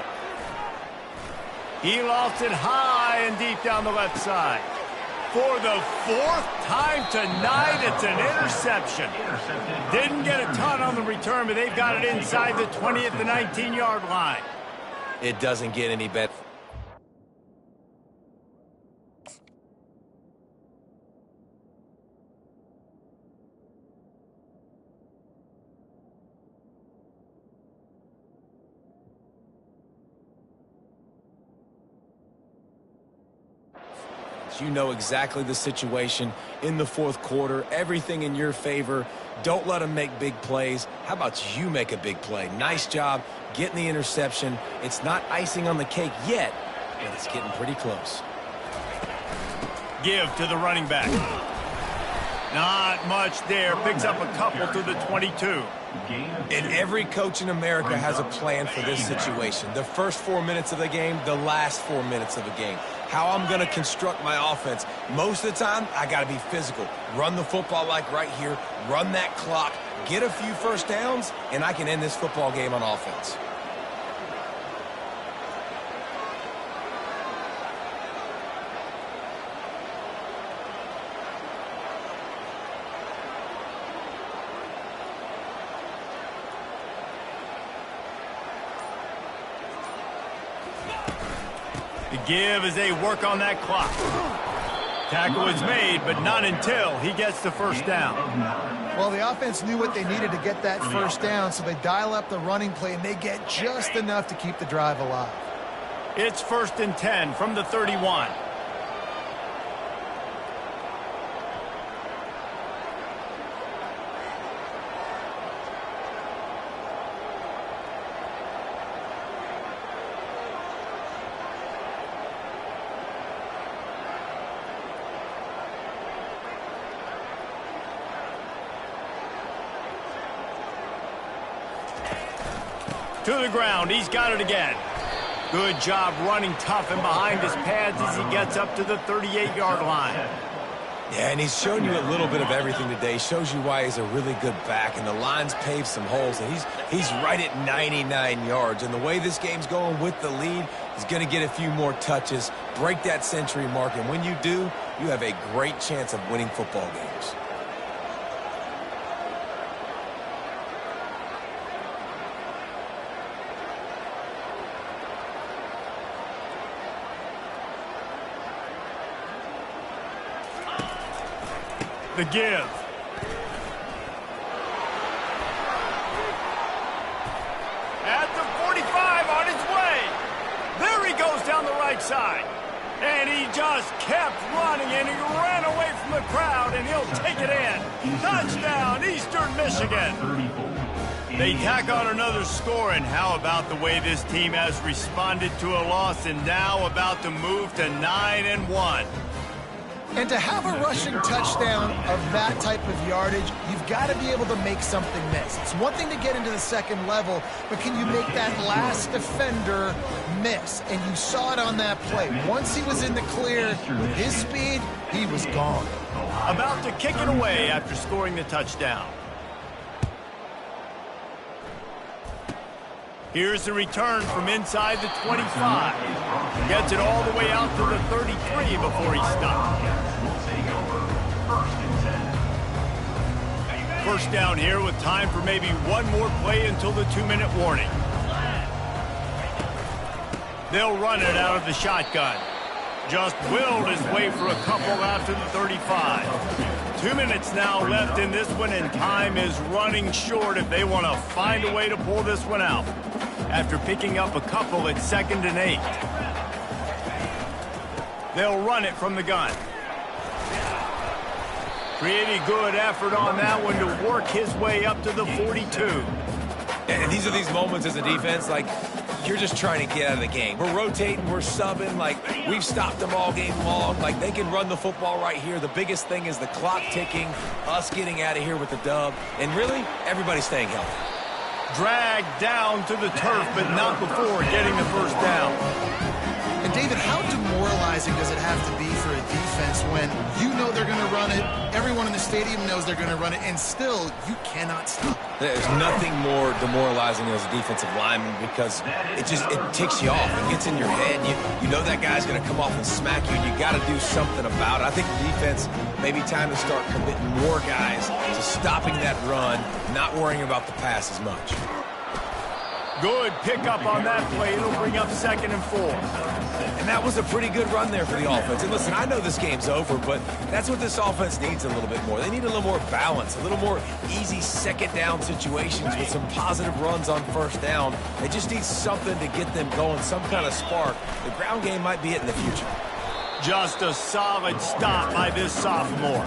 He lost it high and deep down the left side. For the 4th time tonight, it's an interception. Didn't get a ton on the return, but they've got it inside the 20 at the 19-yard line. It doesn't get any better. You know exactly the situation in the 4th quarter. Everything in your favor. Don't let them make big plays. How about you make a big play? Nice job getting the interception. It's not icing on the cake yet, but it's getting pretty close. Give to the running back. Not much there. Picks up a couple to the 22. And every coach in America has a plan for this situation. The first 4 minutes of the game, the last 4 minutes of the game. How I'm going to construct my offense. Most of the time, I got to be physical. Run the football like right here. Run that clock. Get a few first downs, and I can end this football game on offense. The give as they work on that clock. Tackle is made, but not until he gets the first down. Well, the offense knew what they needed to get that first down, so they dial up the running play, and they get just enough to keep the drive alive. It's 1st and 10 from the 31. To the ground, he's got it again. Good job running tough and behind his pads as he gets up to the 38-yard line. Yeah, and he's shown you a little bit of everything today. Shows you why he's a really good back, and the line's paved some holes, and he's right at 99 yards. And the way this game's going with the lead, he's going to get a few more touches, break that century mark, and when you do, you have a great chance of winning football games. The give. At the 45 on his way. There he goes down the right side. And he just kept running, and he ran away from the crowd, and he'll take it in. Touchdown, Eastern Michigan. They tack on another score, and how about the way this team has responded to a loss and now about to move to 9-1. And to have a rushing touchdown of that type of yardage, you've got to be able to make something miss. It's one thing to get into the second level, but can you make that last defender miss? And you saw it on that play. Once he was in the clear with his speed, he was gone. About to kick it away after scoring the touchdown. Here's the return from inside the 25. Gets it all the way out to the 33 before he stopped. First down here with time for maybe one more play until the 2-minute warning. They'll run it out of the shotgun. Just willed his way for a couple out to the 35. 2 minutes now left in this one, and time is running short if they want to find a way to pull this one out. After picking up a couple at 2nd and 8. They'll run it from the gun. Pretty good effort on that one to work his way up to the 42. And these are these moments as a defense, like, you're just trying to get out of the game. We're rotating, we're subbing, like, we've stopped them all game long. Like, they can run the football right here. The biggest thing is the clock ticking, us getting out of here with the dub, and really, everybody staying healthy. Dragged down to the turf, but not before getting the first down. And David, how demoralizing does it have to be for a defense when you know they're going to run it, everyone in the stadium knows they're going to run it, and still you cannot stop? There's nothing more demoralizing as a defensive lineman because it ticks you off. It gets in your head. You know that guy's going to come off and smack you, and you got to do something about it. I think the defense, maybe time to start committing more guys to stopping that run, not worrying about the pass as much. Good pickup on that play. It'll bring up 2nd and 4. And that was a pretty good run there for the offense. And listen, I know this game's over, but that's what this offense needs a little bit more. They need a little more balance, a little more easy 2nd down situations with some positive runs on 1st down. They just need something to get them going, some kind of spark. The ground game might be it in the future. Just a solid stop by this sophomore.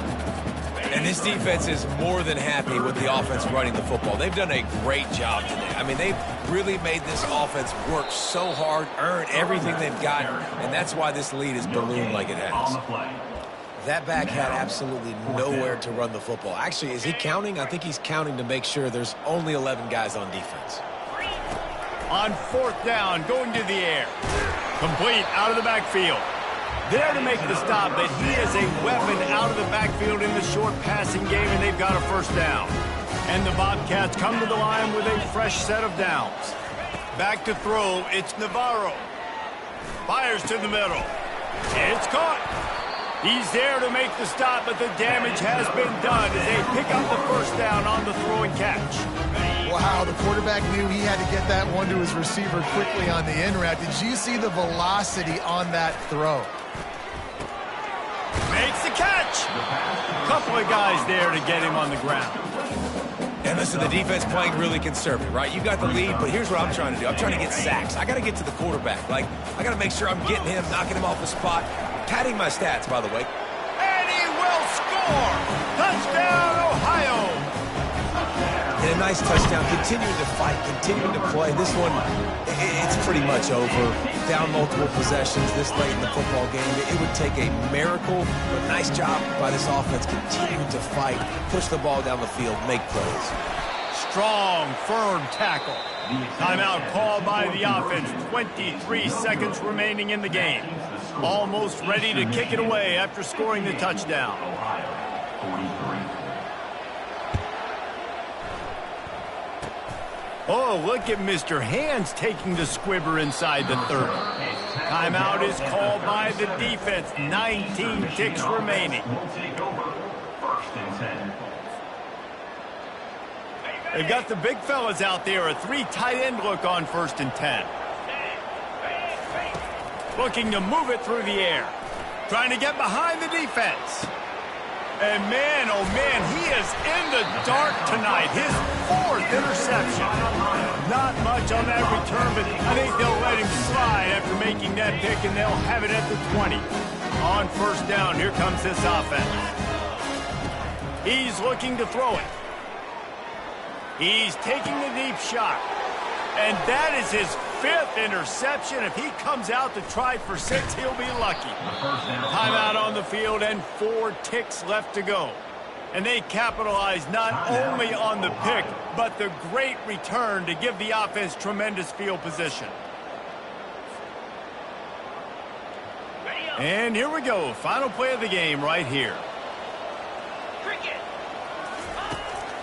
And this defense is more than happy with the offense running the football. They've done a great job today. I mean, they've really made this offense work so hard, earn everything they've got, and that's why this lead is ballooned like it has. That back had absolutely nowhere to run the football. Actually, is he counting? I think he's counting to make sure there's only 11 guys on defense. On 4th down, going to the air. Complete out of the backfield. There to make the stop, but he is a weapon out of the backfield in the short passing game, and they've got a first down. And the Bobcats come to the line with a fresh set of downs. Back to throw, it's Navarro. Fires to the middle. It's caught. He's there to make the stop, but the damage has been done as they pick up the first down on the throw and catch. Wow, the quarterback knew he had to get that one to his receiver quickly on the in route. Did you see the velocity on that throw? Makes the catch. A couple of guys there to get him on the ground. And listen, the defense playing really conservative, right? You got the lead, but here's what I'm trying to do. I'm trying to get sacks. I got to get to the quarterback. Like, I got to make sure I'm getting him, knocking him off the spot. Padding my stats, by the way. And he will score. Touchdown, Ohio. And a nice touchdown, continuing to fight, continuing to play. This one, it's pretty much over. Down multiple possessions this late in the football game. It would take a miracle, but nice job by this offense continuing to fight, push the ball down the field, make plays. Strong, firm tackle. Timeout called by the offense. 23 seconds remaining in the game. Almost ready to kick it away after scoring the touchdown. Oh, look at Mr. Hands taking the squibber inside the 30. Timeout is called by the defense. 19 ticks remaining. They've got the big fellas out there. A 3 tight end look on 1st and 10. Looking to move it through the air. Trying to get behind the defense. And man, oh man, he is in the dark tonight. His 4th interception. Not much on that return, but I think they'll let him slide after making that pick, and they'll have it at the 20. On 1st down, here comes this offense. He's looking to throw it. He's taking the deep shot. And that is his 5th interception. If he comes out to try for 6, he'll be lucky. Timeout on the field and 4 ticks left to go. And they capitalize not only on the pick, but the great return to give the offense tremendous field position. And here we go. Final play of the game right here.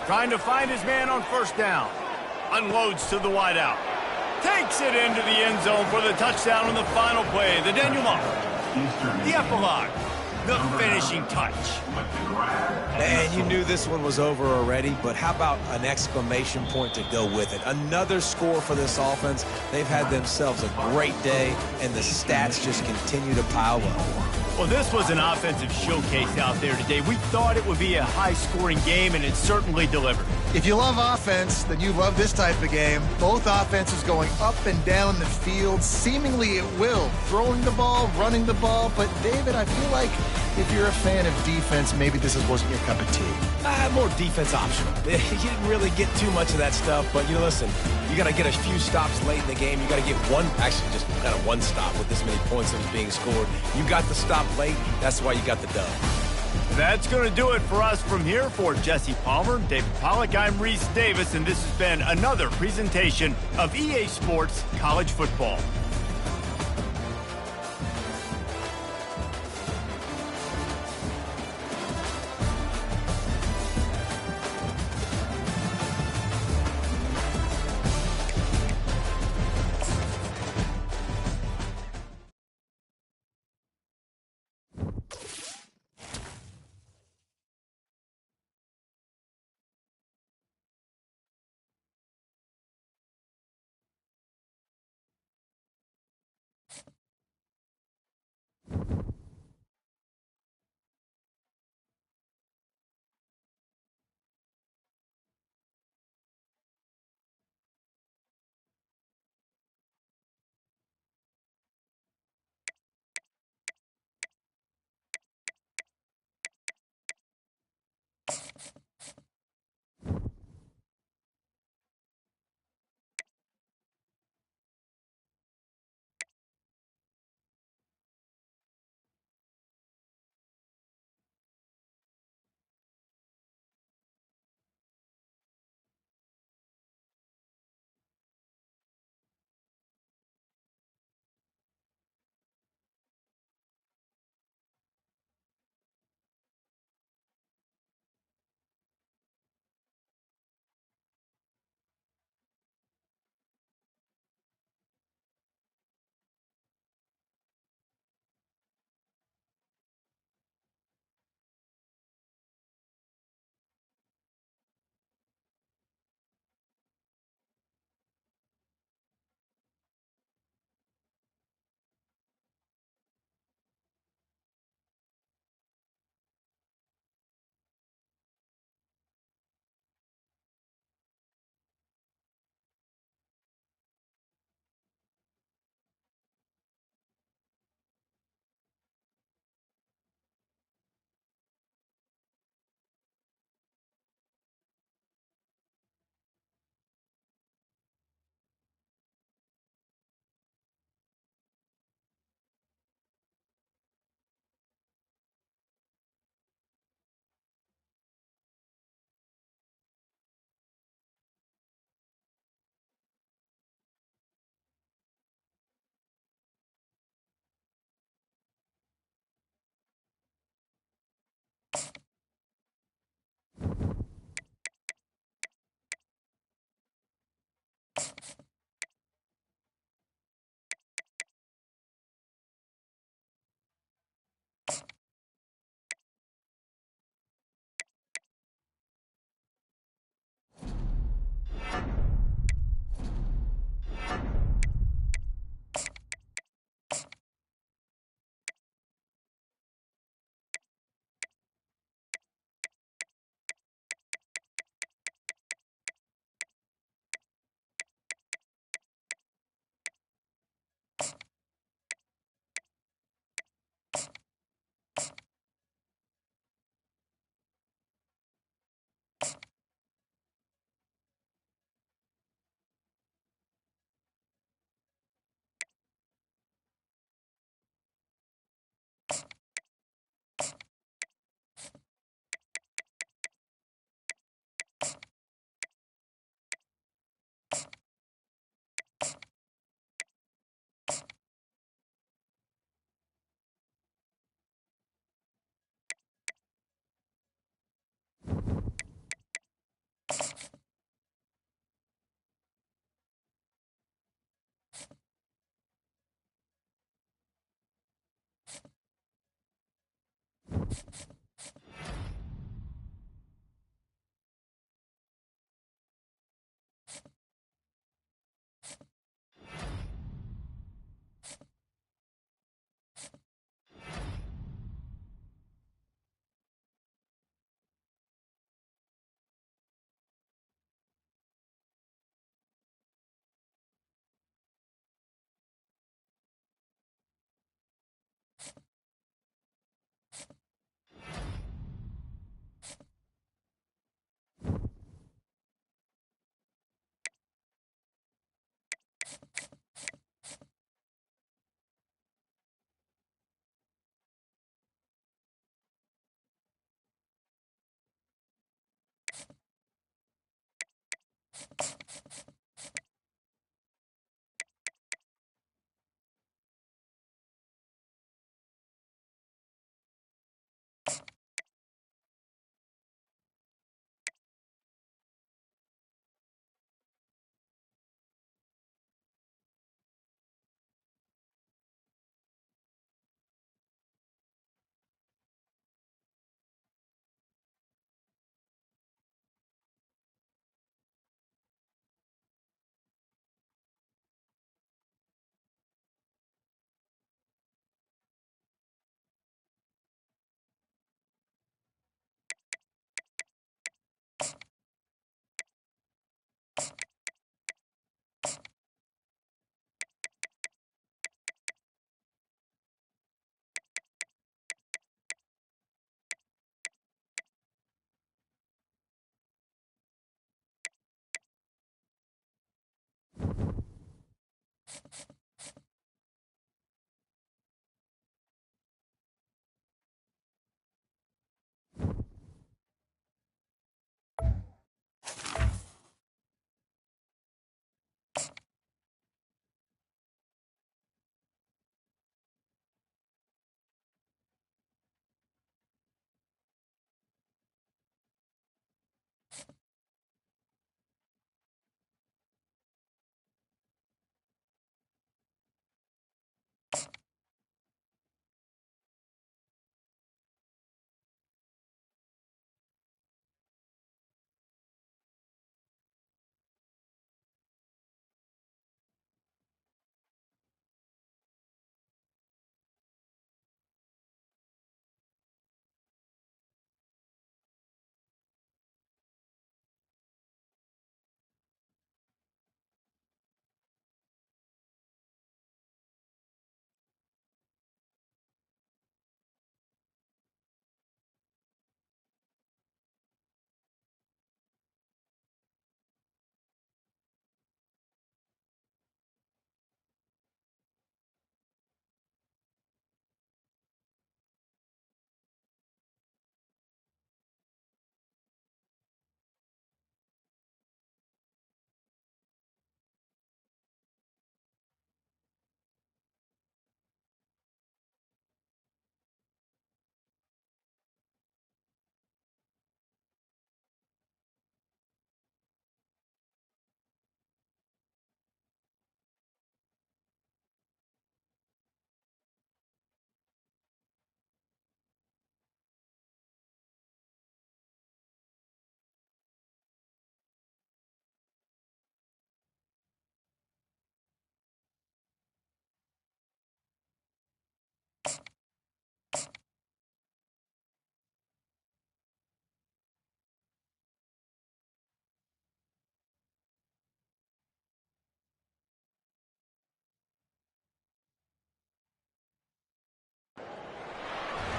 Trying to find his man on 1st down. Unloads to the wideout. takes it into the end zone for the touchdown on the final play. The denouement, the epilogue, the finishing touch. Man, you knew this one was over already, but how about an exclamation point to go with it? Another score for this offense. They've had themselves a great day, and the stats just continue to pile up. Well, this was an offensive showcase out there today. We thought it would be a high-scoring game, and it certainly delivered. If you love offense, then you love this type of game. Both offenses going up and down the field, seemingly at will. Throwing the ball, running the ball. But, David, I feel like if you're a fan of defense, maybe this wasn't your cup of tea. More defense optional. You didn't really get too much of that stuff, but, listen, you got to get a few stops late in the game. You got to get actually just kind of one stop with this many points that was being scored. You got the stop late. That's why you got the dub. That's going to do it for us from here. For Jesse Palmer, David Pollack, I'm Reese Davis, and this has been another presentation of EA Sports College Football.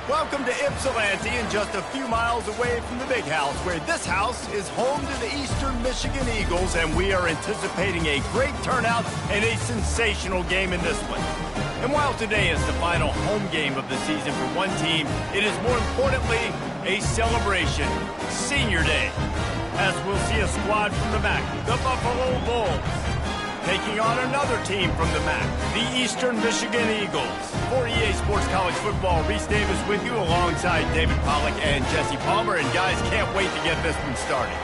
Welcome to Ypsilanti, and just a few miles away from the Big House, where this house is home to the Eastern Michigan Eagles, and we are anticipating a great turnout and a sensational game in this one. And while today is the final home game of the season for one team, it is more importantly a celebration, Senior Day, as we'll see a squad from the MAC, the Buffalo Bulls, taking on another team from the MAC, the Eastern Michigan Eagles. For EA Sports College Football, Reese Davis with you alongside David Pollack and Jesse Palmer. And guys, can't wait to get this one started.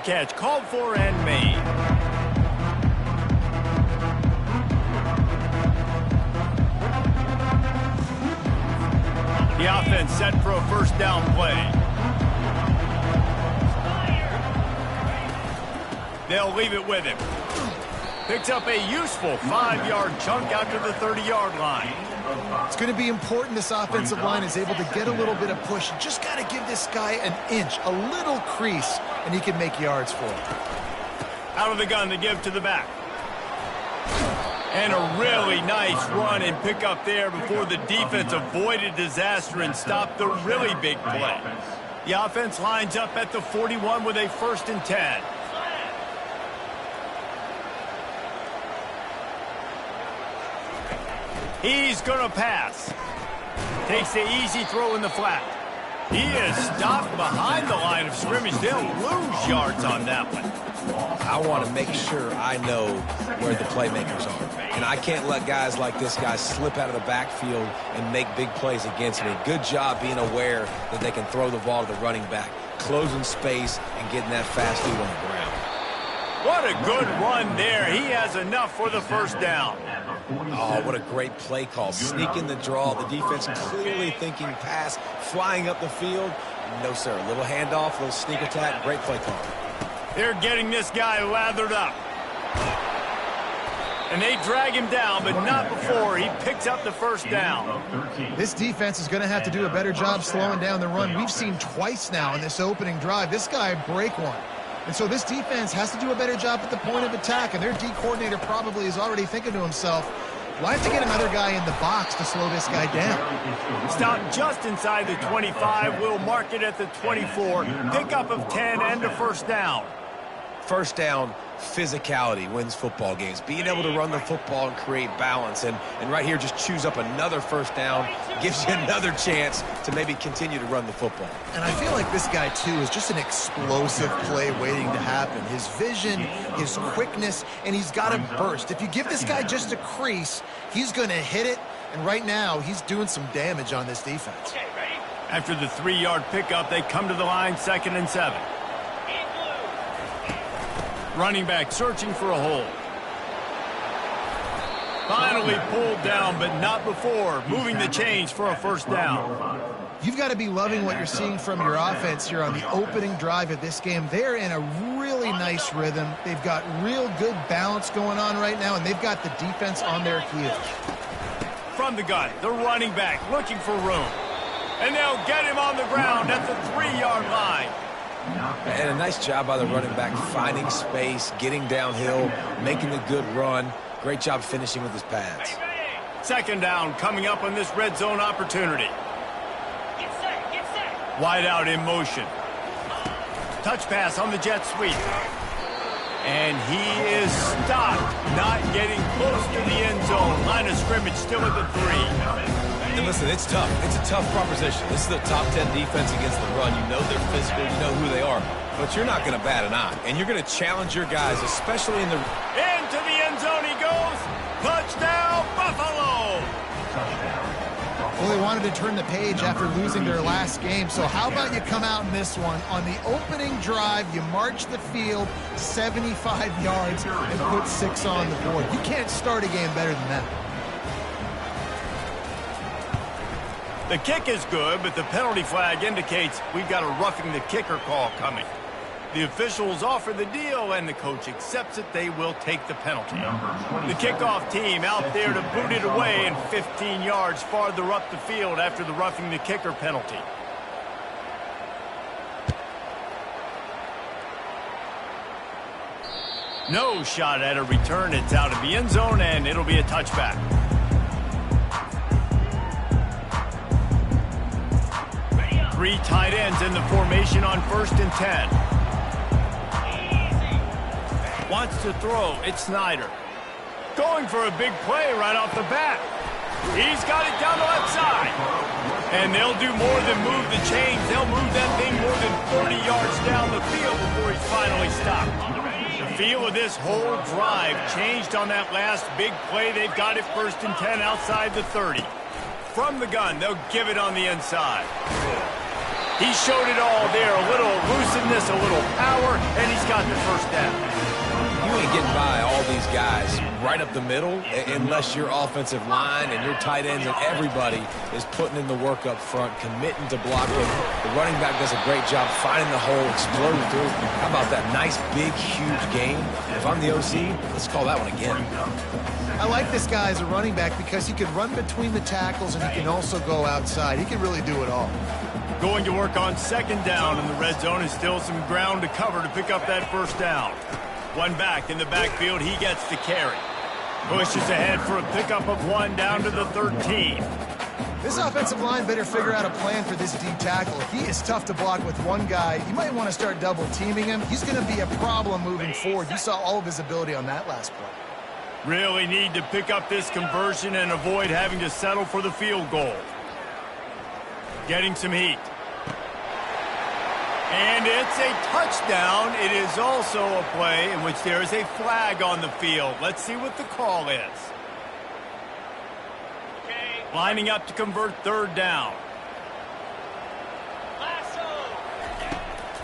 catch called for and made. The offense set for a first down play. They'll leave it with him. Picks up a useful 5-yard chunk out to the 30-yard line. It's going to be important this offensive line is able to get a little bit of push. You just got to give this guy an inch, a little crease, and he can make yards for it. Out of the gun to give to the back. And a really nice run and pick up there before the defense avoided disaster and stopped the really big play. The offense lines up at the 41 with a 1st and 10. He's going to pass. Takes the easy throw in the flat. He is stopped behind the line of scrimmage. They'll lose yards on that one. I want to make sure I know where the playmakers are. And I can't let guys like this guy slip out of the backfield and make big plays against me. Good job being aware that they can throw the ball to the running back, closing space, and getting that fast dude on the ground. What a good run there. He has enough for the first down. Oh, what a great play call. Sneaking the draw. The defense clearly thinking pass, flying up the field. No, sir. A little handoff, a little sneak attack. Great play call. They're getting this guy lathered up. And they drag him down, but not before he picks up the first down. This defense is going to have to do a better job slowing down the run. We've seen twice now in this opening drive. This guy break one. And so this defense has to do a better job at the point of attack, and their D coordinator probably is already thinking to himself, we'll have to get another guy in the box to slow this guy down. Stop just inside the 25. We'll mark it at the 24. Pickup of 10 and a first down. First down, physicality wins football games. Being able to run the football and create balance. And right here, just choose up another first down. Gives you another chance to maybe continue to run the football. And I feel like this guy, too, is just an explosive play waiting to happen. His vision, his quickness, and he's got a burst. If you give this guy just a crease, he's going to hit it. And right now, he's doing some damage on this defense. After the 3-yard pickup, they come to the line, 2nd and 7. Running back searching for a hole. Finally pulled down, but not before. Moving the chains for a first down. You've got to be loving what you're seeing from your offense here on the opening drive of this game. They're in a really nice rhythm. They've got real good balance going on right now, and they've got the defense on their heels. From the gun, the running back looking for room. And they'll get him on the ground at the 3-yard line. And a nice job by the running back, finding space, getting downhill, making a good run. Great job finishing with his pads. 2nd down coming up on this red zone opportunity. Wide out in motion. Touch pass on the jet sweep. And he is stopped, not getting close to the end zone. Line of scrimmage still at the 3. And listen, it's tough. It's a tough proposition. This is the top 10 defense against the run. You know they're physical. You know who they are. But you're not going to bat an eye. And you're going to challenge your guys, especially in the... Into the end zone he goes. Touchdown, Buffalo! Well, they wanted to turn the page after losing their last game. So how about you come out in this one? On the opening drive, you march the field 75 yards and put 6 on the board. You can't start a game better than that. The kick is good, but the penalty flag indicates we've got a roughing the kicker call coming. The officials offer the deal, and the coach accepts it. They will take the penalty. The kickoff team out there to boot it away and 15 yards farther up the field after the roughing the kicker penalty. No shot at a return. It's out of the end zone, and it'll be a touchback. Three tight ends in the formation on 1st and 10. Wants to throw. It's Snyder. Going for a big play right off the bat. He's got it down the left side. And they'll do more than move the chains. They'll move that thing more than 30 yards down the field before he's finally stopped. The feel of this whole drive changed on that last big play. They've got it 1st and 10 outside the 30. From the gun, they'll give it on the inside. He showed it all there. A little elusiveness, a little power, and he's got the first down. You ain't getting by all these guys right up the middle unless your offensive line and your tight ends and everybody is putting in the work up front, committing to blocking. The running back does a great job finding the hole, exploding through. How about that nice, big, huge gain? If I'm the OC, let's call that one again. I like this guy as a running back because he can run between the tackles and he can also go outside. He can really do it all. Going to work on second down in the red zone is still some ground to cover to pick up that first down. One back in the backfield, he gets the carry. Pushes ahead for a pickup of 1 down to the 13. This offensive line better figure out a plan for this D tackle. He is tough to block with one guy. You might want to start double teaming him. He's going to be a problem moving forward. You saw all of his ability on that last play. Really need to pick up this conversion and avoid having to settle for the field goal. Getting some heat. And it's a touchdown. It is also a play in which there is a flag on the field. Let's see what the call is. Lining up to convert third down.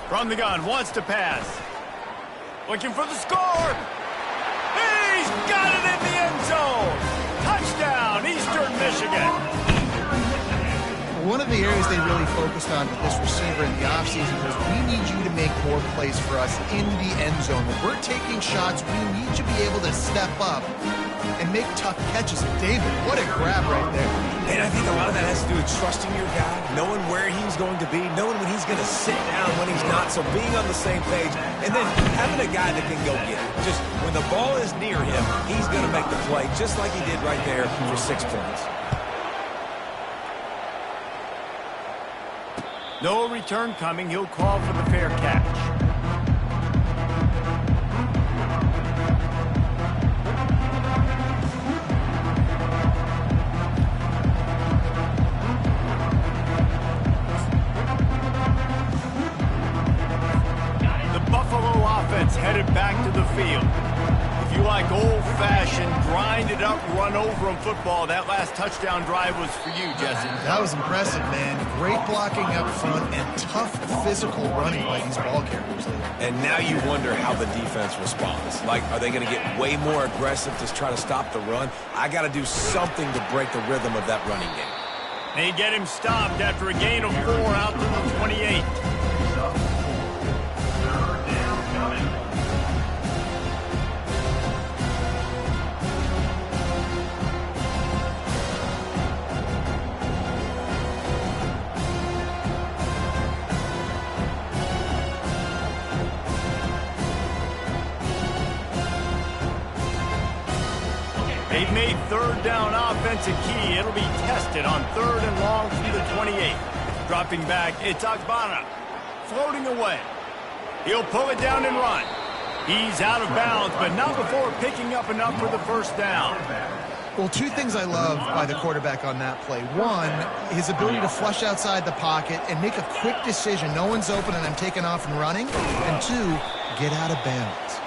From the gun, wants to pass. Looking for the score. He's got it in the end zone. Touchdown, Eastern Michigan. One of the areas they really focused on with this receiver in the offseason was we need you to make more plays for us in the end zone. When we're taking shots, we need you to be able to step up and make tough catches. And David, what a grab right there. And I think a lot of that has to do with trusting your guy, knowing where he's going to be, knowing when he's going to sit down, when he's not, so being on the same page, and then having a guy that can go get it. Just when the ball is near him, he's going to make the play, just like he did right there for 6 points. No return coming. He'll call for the fair catch. The Buffalo offense headed back to the field. If you like old-fashioned, grind-it-up, run-over-'em football, that last touchdown drive was for you, Jesse. That was impressive, man. Great blocking up front and tough physical running by these ball carriers there. And now you wonder how the defense responds. Like, are they going to get way more aggressive to try to stop the run? I got to do something to break the rhythm of that running game. They get him stopped after a gain of 4 out to the 28. They've made third down offense a key. It'll be tested on 3rd and long from the 28. Dropping back, it's Agbana. Floating away. He'll pull it down and run. He's out of bounds, but not before picking up enough for the first down. Well, 2 things I love by the quarterback on that play. 1, his ability to flush outside the pocket and make a quick decision. No one's open and I'm taking off and running. And 2, get out of bounds.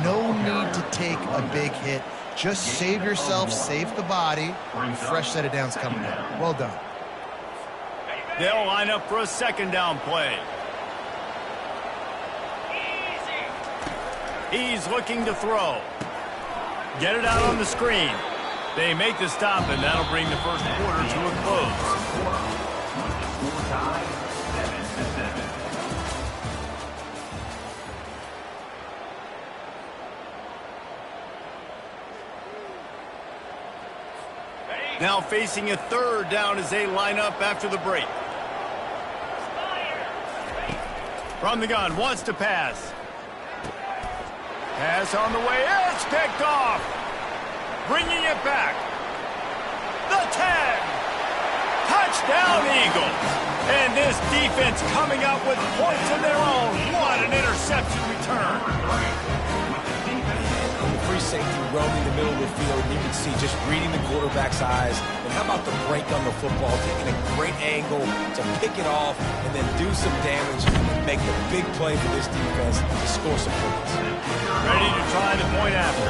No need to take a big hit. Just save yourself, save the body. Fresh set of downs coming in. Well done. They'll line up for a second down play. He's looking to throw. Get it out on the screen. They make the stop, and that'll bring the first quarter to a close. Now facing a third down as they line up after the break. From the gun, wants to pass. Pass on the way, it's picked off. Bringing it back. The 10. Touchdown, Eagles. And this defense coming up with points of their own. What an interception return. Free safety roaming the middle of the field. You can see just reading the quarterback's eyes. And how about the break on the football, taking a great angle to pick it off and then do some damage and make the big play for this defense to score some points. Ready to try the point after.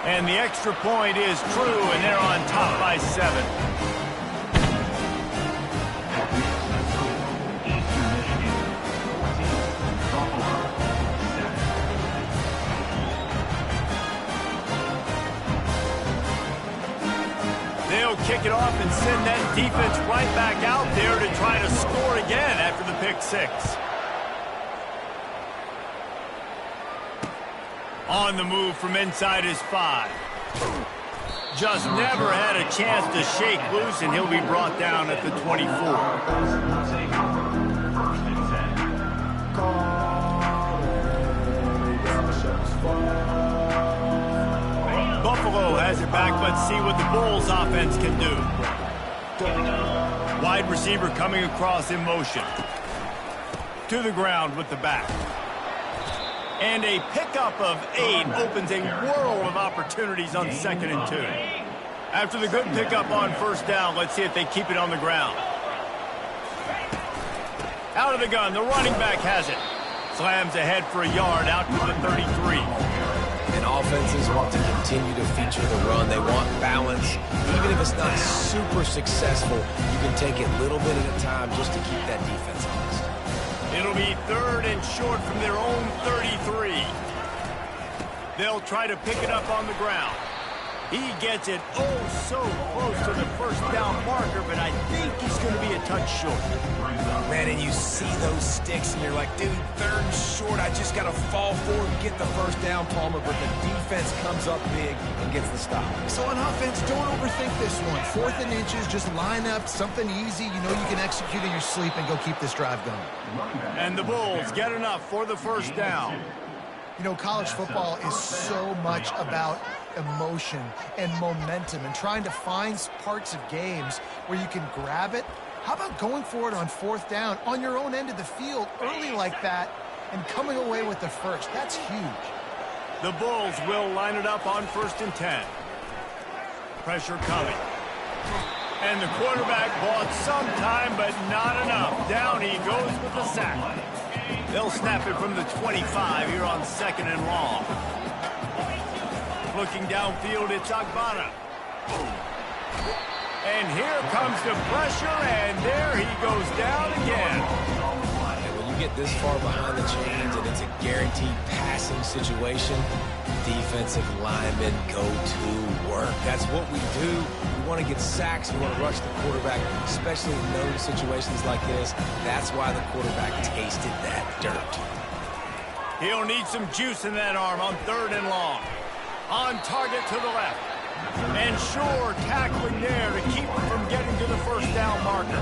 And the extra point is true, and they're on top by 7. They'll kick it off and send that defense right back out there to try to score again after the pick 6. On the move from inside his 5. Just never had a chance to shake loose, and he'll be brought down at the 24. Buffalo has it back. Let's see what the Bulls offense can do. Wide receiver coming across in motion. To the ground with the back. And a pickup of 8 opens a world of opportunities on 2nd and 2. After the good pickup on first down, let's see if they keep it on the ground. Out of the gun, the running back has it. Slams ahead for a yard out to the 33. And offenses want to continue to feature the run. They want balance. Even if it's not super successful, you can take it little bit at a time just to keep that defense honest. It'll be 3rd and short from their own 33. They'll try to pick it up on the ground. He gets it so close to the first down marker, but I think he's going to be a touch short. Man, and you see those sticks, and you're like, dude, 3rd and short. I just got to fall forward and get the first down, Palmer, but the defense comes up big and gets the stop. So on offense, don't overthink this one. 4th and inches, just line up something easy you know you can execute in your sleep and go keep this drive going. And the Bulls get enough for the first down. You know, college football is so much about emotion and momentum and trying to find parts of games where you can grab it. How about going for it on 4th down on your own end of the field early like that and coming away with the first? That's huge. The Bulls will line it up on 1st and 10. Pressure coming. And the quarterback bought some time, but not enough. Down he goes with the sack. They'll snap it from the 25 here on 2nd and long. Looking downfield, it's Agbana. And here comes the pressure, and there he goes down again. And when you get this far behind the chains and it's a guaranteed passing situation, defensive linemen go to work. That's what we do. We want to get sacks. We want to rush the quarterback, especially in known situations like this. That's why the quarterback tasted that dirt. He'll need some juice in that arm on 3rd and long. On target to the left. And sure, tackling there to keep him from getting to the first down marker.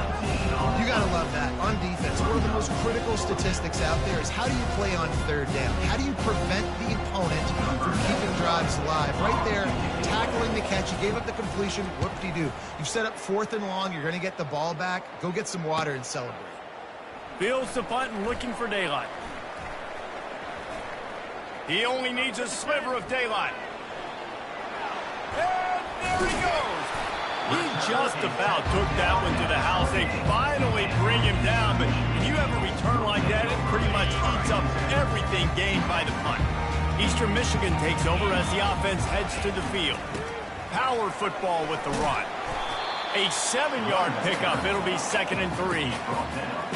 You got to love that. On defense, one of the most critical statistics out there is how do you play on 3rd down? How do you prevent the opponent from keeping drives alive? Right there, tackling the catch. You gave up the completion. Whoop-de-doo. You've set up 4th and long. You're going to get the ball back. Go get some water and celebrate. Fields the punt and looking for daylight. He only needs a sliver of daylight. And there he goes. He just about took that one to the house. They finally bring him down, but when you have a return like that, it pretty much eats up everything gained by the punt. Eastern Michigan takes over as the offense heads to the field. Power football with the run. A 7-yard pickup. It'll be 2nd and 3.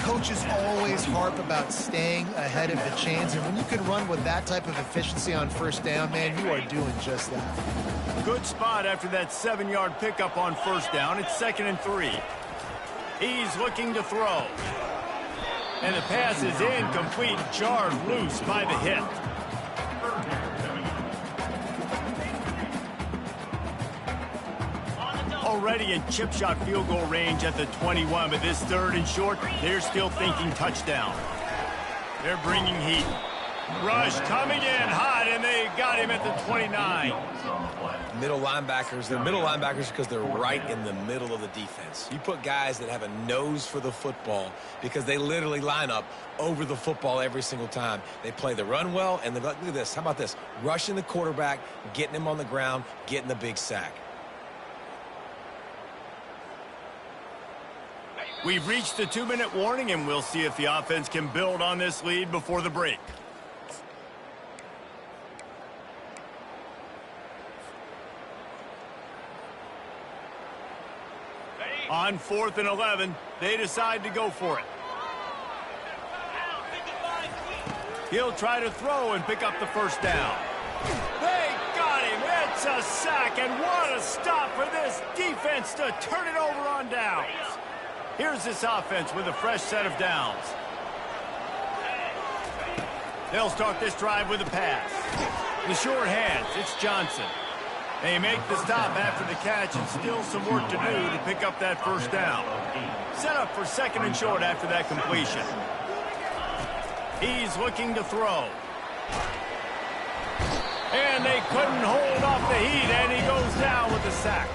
Coaches always harp about staying ahead of the chains, and when you can run with that type of efficiency on 1st down, man, you are doing just that. Good spot after that 7-yard pickup on 1st down. It's 2nd and 3. He's looking to throw. And the pass is incomplete, jarred loose by the hit. Already in chip shot field goal range at the 21, but this 3rd and short, they're still thinking touchdown. They're bringing heat. Rush coming in hot, and they got him at the 29. Middle linebackers, they're middle linebackers because they're right in the middle of the defense. You put guys that have a nose for the football because they literally line up over the football every single time. They play the run well, and look at this. How about this? Rushing the quarterback, getting him on the ground, getting the big sack. We've reached the 2-minute warning, and we'll see if the offense can build on this lead before the break. On 4th and 11, they decide to go for it. He'll try to throw and pick up the first down. They got him. It's a sack, and what a stop for this defense to turn it over on downs. Here's this offense with a fresh set of downs. They'll start this drive with a pass. The short hands, it's Johnson. They make the stop after the catch, and still some work to do to pick up that first down. Set up for 2nd and short after that completion. He's looking to throw. And they couldn't hold off the heat, and he goes down with the sack.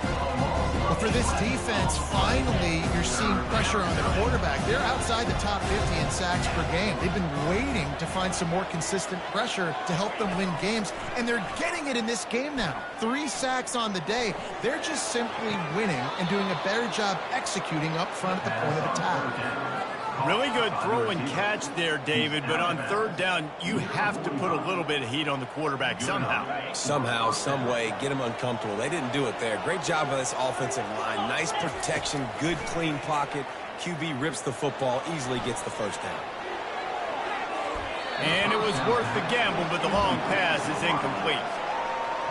Well, for this defense, finally, you're seeing pressure on the quarterback. They're outside the top 50 in sacks per game. They've been waiting to find some more consistent pressure to help them win games, and they're getting it in this game now. 3 sacks on the day. They're just simply winning and doing a better job executing up front at the point of attack. Really good throw and catch there, David, but on 3rd down, you have to put a little bit of heat on the quarterback somehow. Somehow, some way, get him uncomfortable. They didn't do it there. Great job by this offensive line. Nice protection, good clean pocket. QB rips the football, easily gets the first down. And it was worth the gamble, but the long pass is incomplete.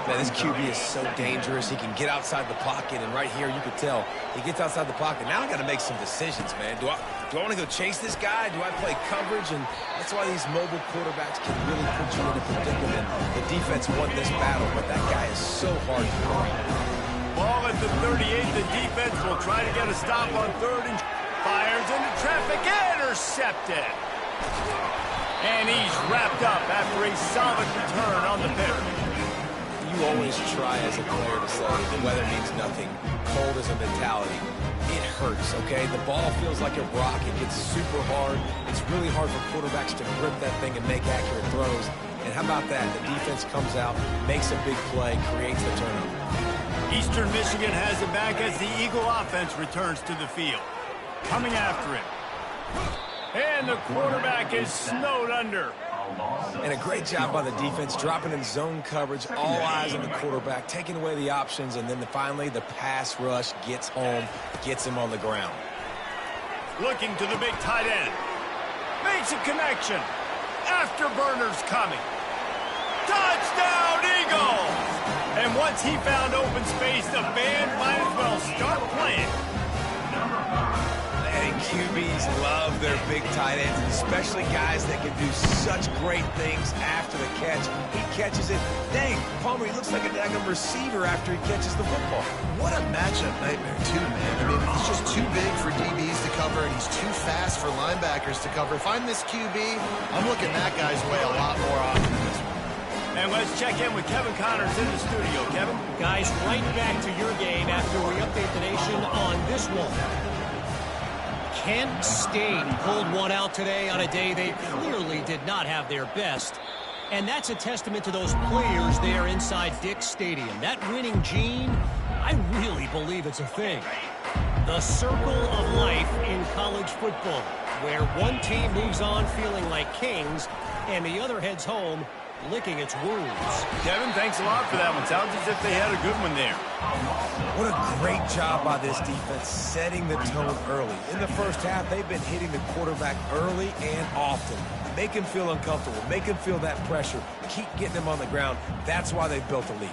Man, this QB is so dangerous. He can get outside the pocket, and right here you can tell he gets outside the pocket. Now I got to make some decisions, man. Do I want to go chase this guy? Do I play coverage? And that's why these mobile quarterbacks can really put you in a predicament. The defense won this battle, but that guy is so hard to throw. Ball at the 38. The defense will try to get a stop on 3rd and fires into traffic. Intercepted. And he's wrapped up after a solid return on the pick. You always try as a player to say the weather means nothing. Cold is a mentality. It hurts, okay? The ball feels like a rock. It gets super hard. It's really hard for quarterbacks to grip that thing and make accurate throws. And how about that? The defense comes out, makes a big play, creates the turnover. Eastern Michigan has it back as the Eagle offense returns to the field. Coming after him. And the quarterback is snowed under. And a great job by the defense, dropping in zone coverage, all eyes on the quarterback, taking away the options, and then finally the pass rush gets home, gets him on the ground. Looking to the big tight end. Makes a connection. Afterburner's coming. Touchdown, Eagles! And once he found open space, the band might as well start playing. And QBs love their big tight ends, especially guys that can do such great things after the catch. He catches it. Dang, Palmer, he looks like a daggum receiver after he catches the football. What a matchup nightmare, too, man. I mean, he's just too big for DBs to cover, and he's too fast for linebackers to cover. If I'm this QB, I'm looking that guy's way a lot more often than this one. And let's check in with Kevin Connors in the studio. Kevin? Guys, right back to your game after we update the nation on this one. Kent State pulled one out today on a day they clearly did not have their best. And that's a testament to those players there inside Dick's Stadium. That winning gene, I really believe it's a thing. The circle of life in college football, where one team moves on feeling like kings and the other heads home licking its wounds. Kevin, thanks a lot for that one. Sounds as if they had a good one there. What a great job by this defense setting the tone early. In the first half, they've been hitting the quarterback early and often. Make him feel uncomfortable. Make him feel that pressure. Keep getting him on the ground. That's why they've built a lead.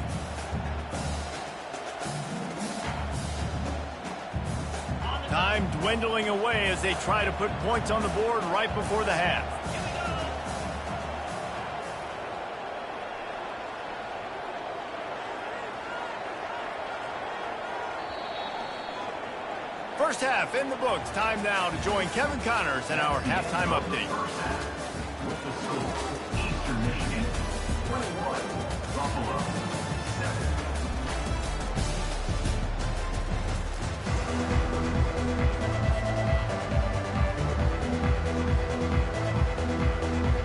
Time dwindling away as they try to put points on the board right before the half. First half in the books. Time now to join Kevin Connors in our halftime update. With the score, Eastern Michigan 21, Buffalo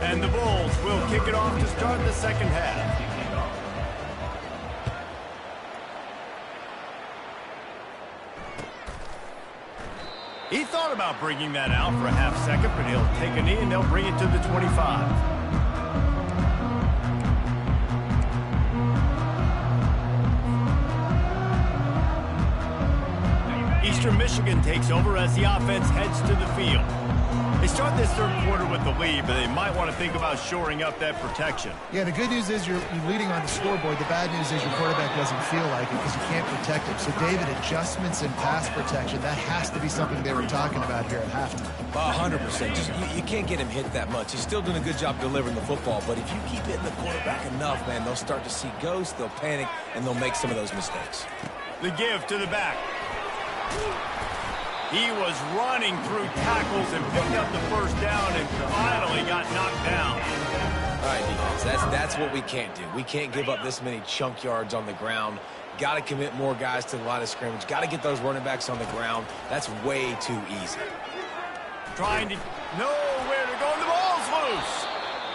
7. And the Bulls will kick it off to start the second half. He thought about bringing that out for a half second, but he'll take a knee and they'll bring it to the 25. Eastern Michigan takes over as the offense heads to the field. They start this third quarter with the lead, but they might want to think about shoring up that protection. Yeah, the good news is you're leading on the scoreboard. The bad news is your quarterback doesn't feel like it because you can't protect him. So, David, adjustments in pass protection, that has to be something they were talking about here at halftime. 100%. Just, you can't get him hit that much. He's still doing a good job delivering the football, but if you keep hitting the quarterback enough, man, they'll start to see ghosts, they'll panic, and they'll make some of those mistakes. The give to the back. He was running through tackles and picked up the first down and finally got knocked down. All right, defense, that's what we can't do. We can't give up this many chunk yards on the ground. Got to commit more guys to the line of scrimmage. Got to get those running backs on the ground. That's way too easy. Trying to know where to go, and the ball's loose.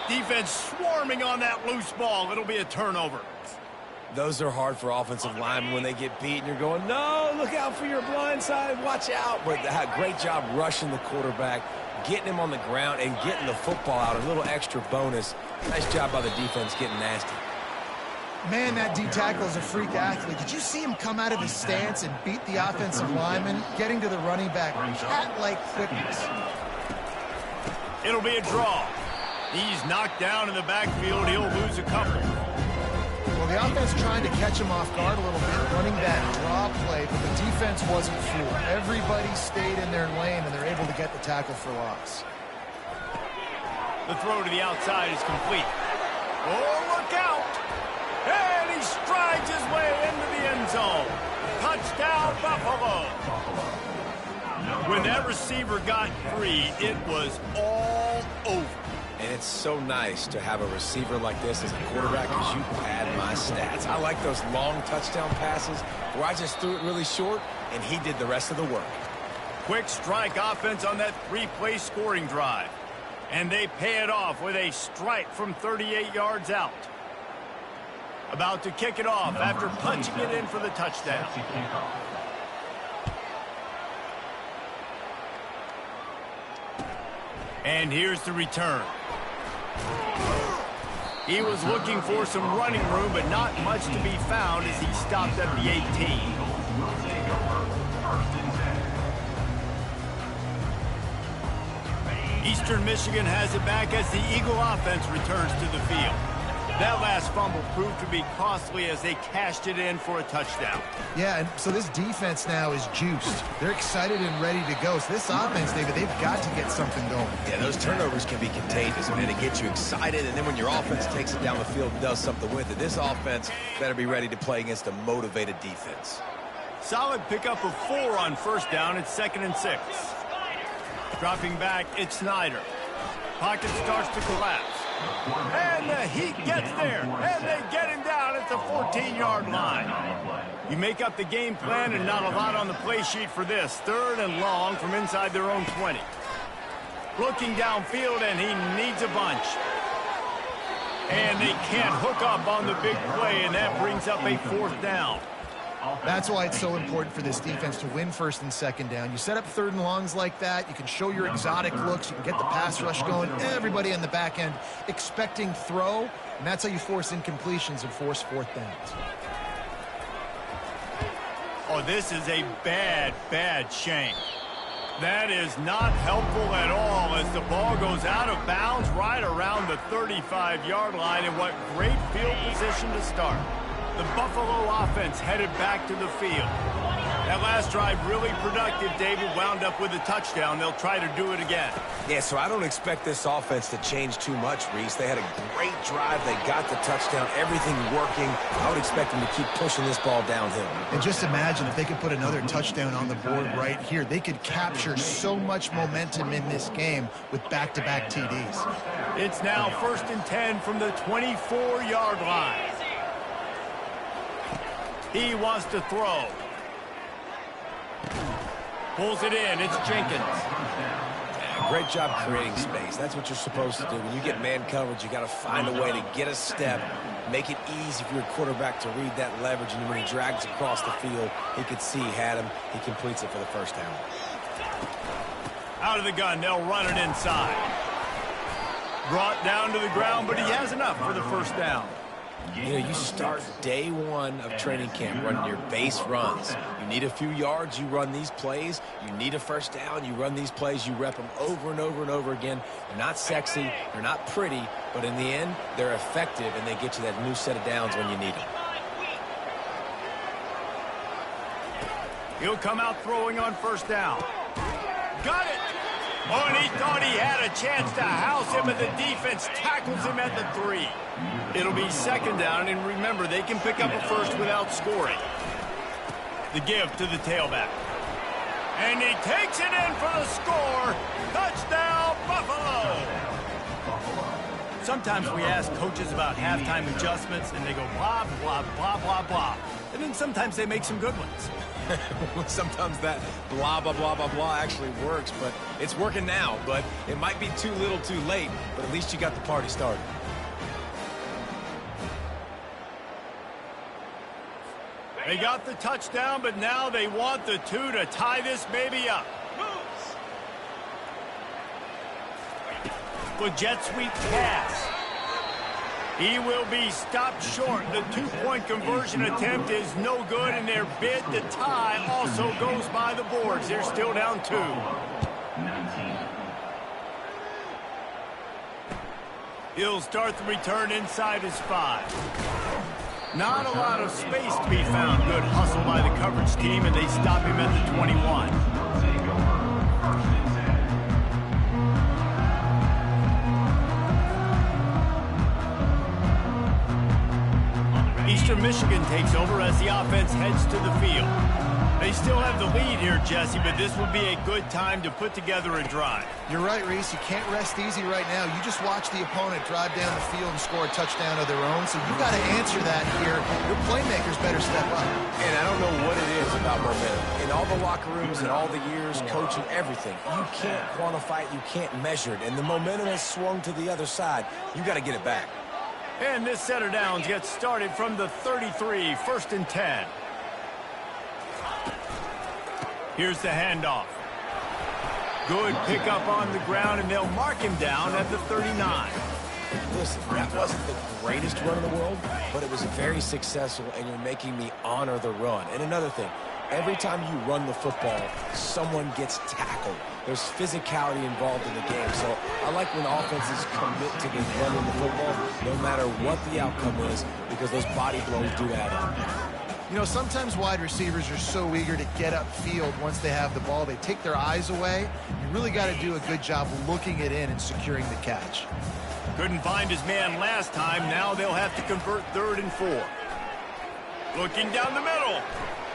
Defense swarming on that loose ball. It'll be a turnover. Those are hard for offensive linemen when they get beat and you're going, no, look out for your blind side, watch out. But great job rushing the quarterback, getting him on the ground, and getting the football out. A little extra bonus. Nice job by the defense getting nasty. Man, that D tackle is a freak athlete. Did you see him come out of his stance and beat the offensive lineman, getting to the running back? Cat-like quickness. It'll be a draw. He's knocked down in the backfield. He'll lose a couple. Well, the offense trying to catch him off guard a little bit, running that draw play, but the defense wasn't fooled. Everybody stayed in their lane, and they're able to get the tackle for loss. The throw to the outside is complete. Oh, look out! And he strides his way into the end zone. Touchdown, Buffalo! When that receiver got free, it was all over. And it's so nice to have a receiver like this as a quarterback because you pad my stats. I like those long touchdown passes where I just threw it really short and he did the rest of the work. Quick strike offense on that three-play scoring drive. And they pay it off with a strike from 38 yards out. About to kick it off after punching it in for the touchdown. And here's the return. He was looking for some running room, but not much to be found as he stopped at the 18. Eastern Michigan has it back as the Eagle offense returns to the field. That last fumble proved to be costly as they cashed it in for a touchdown. Yeah, and so this defense now is juiced. They're excited and ready to go. So this offense, David, they've got to get something going. Yeah, those turnovers can be contagious, man. It gets you excited, and then when your offense takes it down the field and does something with it, this offense better be ready to play against a motivated defense. Solid pickup of 4 on first down. It's 2nd and 6. Dropping back, it's Snyder. Pocket starts to collapse. And the Heat gets there, and they get him down at the 14-yard line. You make up the game plan, and not a lot on the play sheet for this. 3rd and long from inside their own 20. Looking downfield, and he needs a bunch. And they can't hook up on the big play, and that brings up a 4th down. That's why it's so important for this defense to win 1st and 2nd down. You set up 3rd and longs like that, you can show your exotic looks, you can get the pass rush going, everybody on the back end expecting throw, and that's how you force incompletions and force 4th downs. Oh, this is a bad, bad shank. That is not helpful at all as the ball goes out of bounds right around the 35-yard line, and what great field position to start. The Buffalo offense headed back to the field. That last drive really productive. David wound up with a touchdown. They'll try to do it again. Yeah, so I don't expect this offense to change too much, Reese. They had a great drive. They got the touchdown. Everything working. I would expect them to keep pushing this ball downhill. And just imagine if they could put another touchdown on the board right here. They could capture so much momentum in this game with back-to-back TDs. It's now 1st and 10 from the 24-yard line. He wants to throw. Pulls it in. It's Jenkins. Great job creating space. That's what you're supposed to do. When you get man coverage, you got to find a way to get a step, make it easy for your quarterback to read that leverage, and when he drags across the field, he could see he had him. He completes it for the 1st down. Out of the gun. They'll run it inside. Brought down to the ground, but he has enough for the 1st down. You know, you start day one of training camp running your base runs. You need a few yards, you run these plays. You need a first down, you run these plays. You rep them over and over and over again. They're not sexy, they're not pretty, but in the end, they're effective, and they get you that new set of downs when you need them. He'll come out throwing on first down. Got it! Oh, and he thought he had a chance to house him, and the defense tackles him at the 3. It'll be second down, and remember, they can pick up a first without scoring. The give to the tailback. And he takes it in for the score. Touchdown, Buffalo! Sometimes we ask coaches about halftime adjustments, and they go blah, blah, blah, blah, blah. And then sometimes they make some good ones. Sometimes that blah, blah, blah, blah, blah actually works, but it's working now. But it might be too little too late, but at least you got the party started. They got the touchdown, but now they want the 2 to tie this baby up. With jet sweep pass. He will be stopped short. The 2-point conversion attempt is no good, and their bid to tie also goes by the boards. They're still down 2. 19. He'll start the return inside his 5. Not a lot of space to be found. Good hustle by the coverage team, and they stop him at the 21. Take over. First and 10. Eastern Michigan takes over as the offense heads to the field. They still have the lead here, Jesse, but this will be a good time to put together a drive. You're right, Reese. You can't rest easy right now. You just watch the opponent drive down the field and score a touchdown of their own, so you got to answer that here. Your playmakers better step up. And I don't know what it is about momentum. In all the locker rooms and all the years, coaching, everything, you can't quantify it, you can't measure it. And the momentum has swung to the other side. You got to get it back. And this set of downs gets started from the 33, first and 10. Here's the handoff. Good pickup on the ground, and they'll mark him down at the 39. Listen, that wasn't the greatest run in the world, but it was very successful, and you're making me honor the run. And another thing, every time you run the football, someone gets tackled. There's physicality involved in the game. So I like when offenses commit to this running the football, no matter what the outcome is, because those body blows do add up. You know, sometimes wide receivers are so eager to get upfield once they have the ball, they take their eyes away. You really got to do a good job looking it in and securing the catch. Couldn't find his man last time. Now they'll have to convert 3rd and 4. Looking down the middle.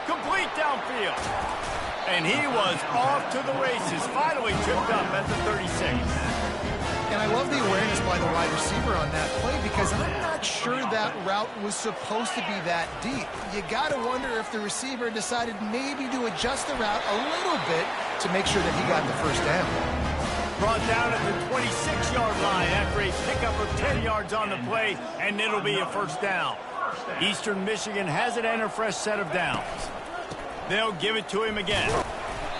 Complete downfield. And he was off to the races. Finally tripped up at the 36. And I love the awareness by the wide receiver on that play because I'm not sure that route was supposed to be that deep. You got to wonder if the receiver decided maybe to adjust the route a little bit to make sure that he got the first down. Brought down at the 26-yard line after a pickup of 10 yards on the play, and it'll be a first down. Eastern Michigan has it and a fresh set of downs. They'll give it to him again.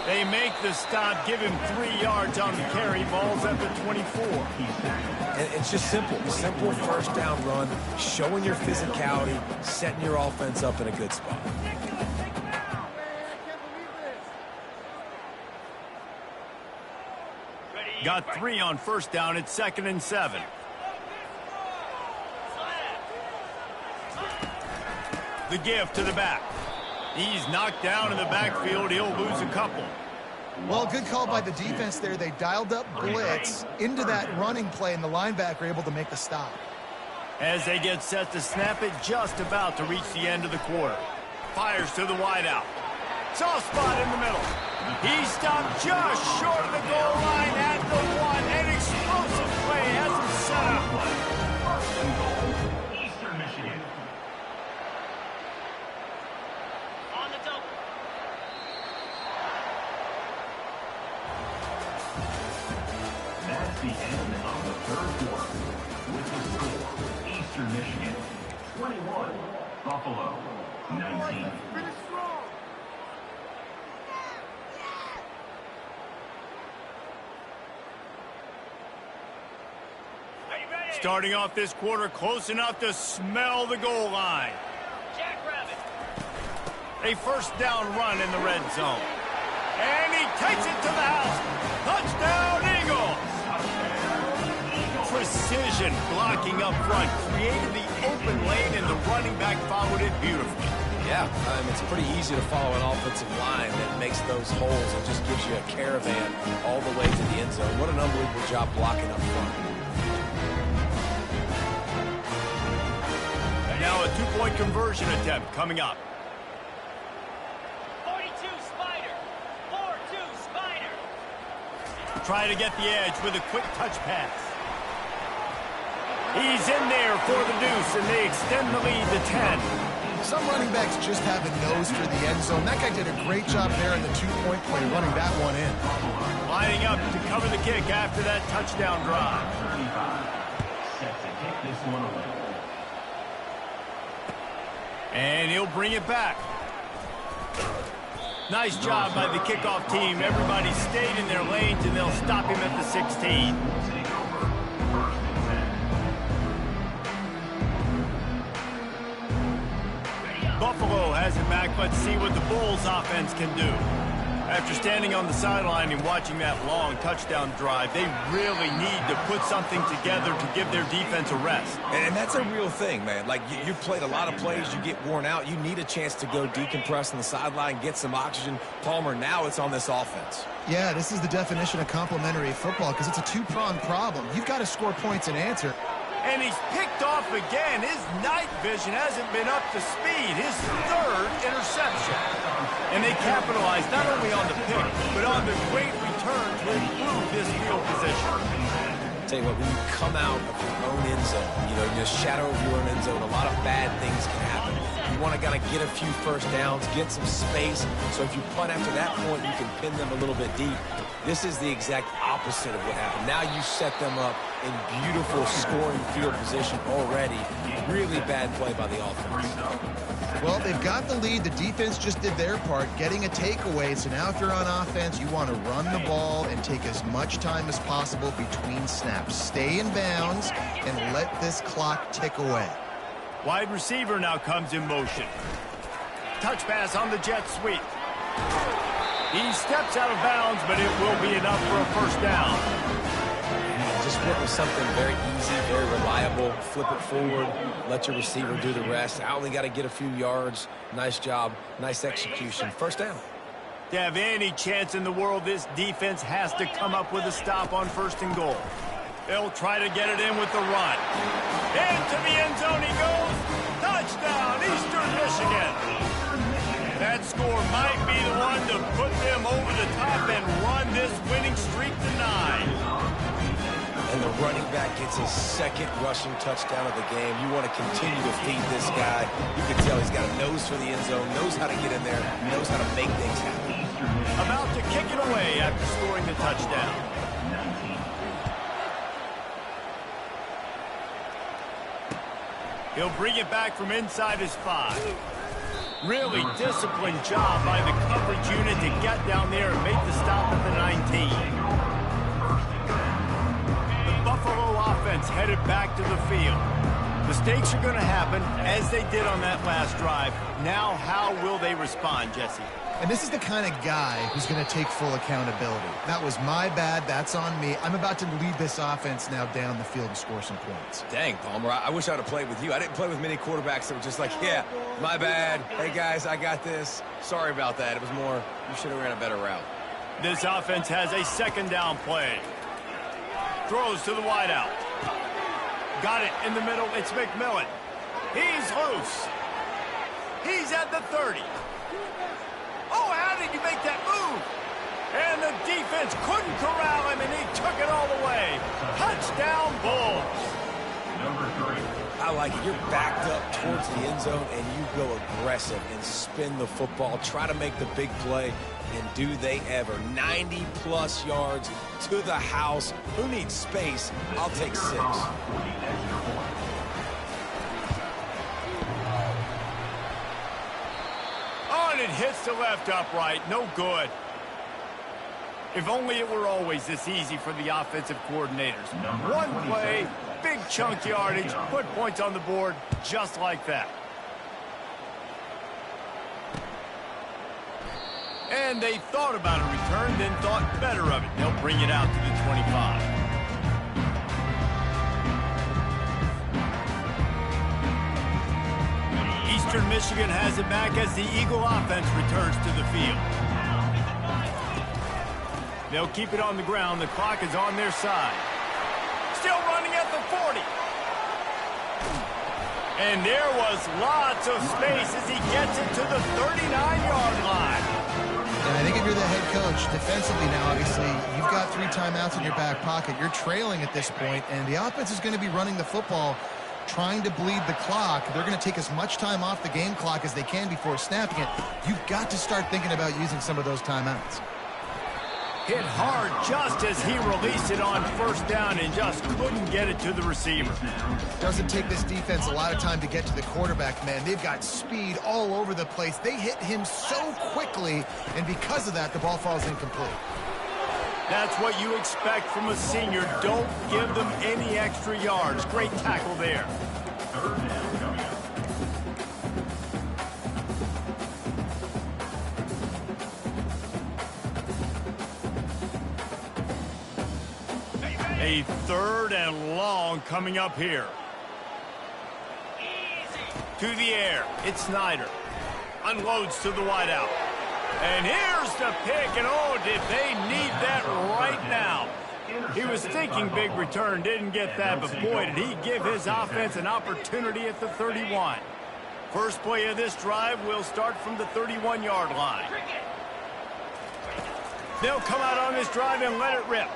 They make the stop, give him 3 yards on the carry. Ball's at the 24. And it's just simple. Simple first down run, showing your physicality, setting your offense up in a good spot. Got 3 on first down. It's 2nd and 7. The give to the back. He's knocked down in the backfield. He'll lose a couple. Well, good call by the defense there. They dialed up blitz into that running play, and the linebacker able to make the stop. As they get set to snap it, just about to reach the end of the quarter. Fires to the wideout. Soft spot in the middle. He stopped just short of the goal line at the 1. An explosive play has him set up. First and goal. Eastern Michigan. On the double. That's the end of the 3rd quarter. With the score, Eastern Michigan 21, Buffalo 19. Starting off this quarter close enough to smell the goal line. A first down run in the red zone. And he takes it to the house. Touchdown, Eagles! Precision blocking up front. Created the open lane, and the running back followed it beautifully. Yeah, it's pretty easy to follow an offensive line that makes those holes and just gives you a caravan all the way to the end zone. What an unbelievable job blocking up front. And now a two-point conversion attempt coming up. 42 Spider. 4-2 Spider. Trying to get the edge with a quick touch pass. He's in there for the deuce, and they extend the lead to 10. Some running backs just have a nose for the end zone. That guy did a great job there in the two-point play, running that one in. Lining up to cover the kick after that touchdown drive. 35. Set to kick this one away. And he'll bring it back. Nice job by the kickoff team. Everybody stayed in their lanes, and they'll stop him at the 16. Buffalo has it back. Let's see what the Bulls offense can do. After standing on the sideline and watching that long touchdown drive, they really need to put something together to give their defense a rest. And that's a real thing, man. Like, you've played a lot of plays, you get worn out. You need a chance to go decompress on the sideline, get some oxygen. Palmer, now it's on this offense. Yeah, this is the definition of complementary football because it's a two-pronged problem. You've got to score points and answer. And he's picked off again. His night vision hasn't been up to speed. His third interception. And they capitalized not only on the pick, but on the great return to improve this field position. Tell you what, when you come out of your own end zone, you know, in the shadow of your own end zone, a lot of bad things can happen. You want to kind of get a few first downs, get some space, so if you punt after that point, you can pin them a little bit deep. This is the exact opposite of what happened. Now you set them up in beautiful scoring field position already. Really bad play by the offense. Well, they've got the lead. The defense just did their part, getting a takeaway. So now if you're on offense, you want to run the ball and take as much time as possible between snaps. Stay in bounds and let this clock tick away. Wide receiver now comes in motion. Touch pass on the jet sweep. He steps out of bounds, but it will be enough for a first down. Just went with something very easy, very reliable. Flip it forward, let your receiver do the rest. I only got to get a few yards. Nice job, nice execution. First down. To have any chance in the world, this defense has to come up with a stop on first and goal. They'll try to get it in with the run. Into the end zone he goes. Touchdown, Eastern Michigan. That score might be the one to put them over the top and run this winning streak to 9. And the running back gets his second rushing touchdown of the game. You want to continue to feed this guy. You can tell he's got a nose for the end zone, knows how to get in there, knows how to make things happen. About to kick it away after scoring the touchdown. He'll bring it back from inside his 5. Really disciplined job by the coverage unit to get down there and make the stop at the 19. The Buffalo offense headed back to the field. Mistakes are going to happen, as they did on that last drive. Now, how will they respond, Jesse? And this is the kind of guy who's going to take full accountability. That was my bad. That's on me. I'm about to lead this offense now down the field and score some points. Dang, Palmer, I wish I'd have played with you. I didn't play with many quarterbacks that were just like, yeah, my bad. Hey, guys, I got this. Sorry about that. It was more, you should have ran a better route. This offense has a second down play. Throws to the wideout. Got it in the middle. It's McMillan. He's loose. He's at the 30. Oh, how did you make that move? And the defense couldn't corral him, and he took it all the way. Touchdown, Bulls. Number 3. I like it. You're backed up towards the end zone, and you go aggressive and spin the football. Try to make the big play, and do they ever. 90-plus yards to the house. Who needs space? I'll take 6. Oh, and it hits the left upright. No good. If only it were always this easy for the offensive coordinators. One play, big chunk yardage, put points on the board just like that. And they thought about a return, then thought better of it. They'll bring it out to the 25. Eastern Michigan has it back as the Eagle offense returns to the field. They'll keep it on the ground. The clock is on their side. Still running at the 40. And there was lots of space as he gets it to the 39-yard line. And I think if you're the head coach, defensively now, obviously, you've got 3 timeouts in your back pocket. You're trailing at this point, and the offense is going to be running the football, trying to bleed the clock. They're going to take as much time off the game clock as they can before snapping it. You've got to start thinking about using some of those timeouts. Hit hard just as he released it on first down and just couldn't get it to the receiver. Doesn't take this defense a lot of time to get to the quarterback, man. They've got speed all over the place. They hit him so quickly, and because of that, the ball falls incomplete. That's what you expect from a senior. Don't give them any extra yards. Great tackle there. A 3rd and long coming up here. To the air. It's Snyder. Unloads to the wideout. And here's the pick. And oh, did they need that right now. He was thinking big return. Didn't get that. But boy, did he give his offense an opportunity at the 31. First play of this drive will start from the 31-yard line. They'll come out on this drive and let it rip.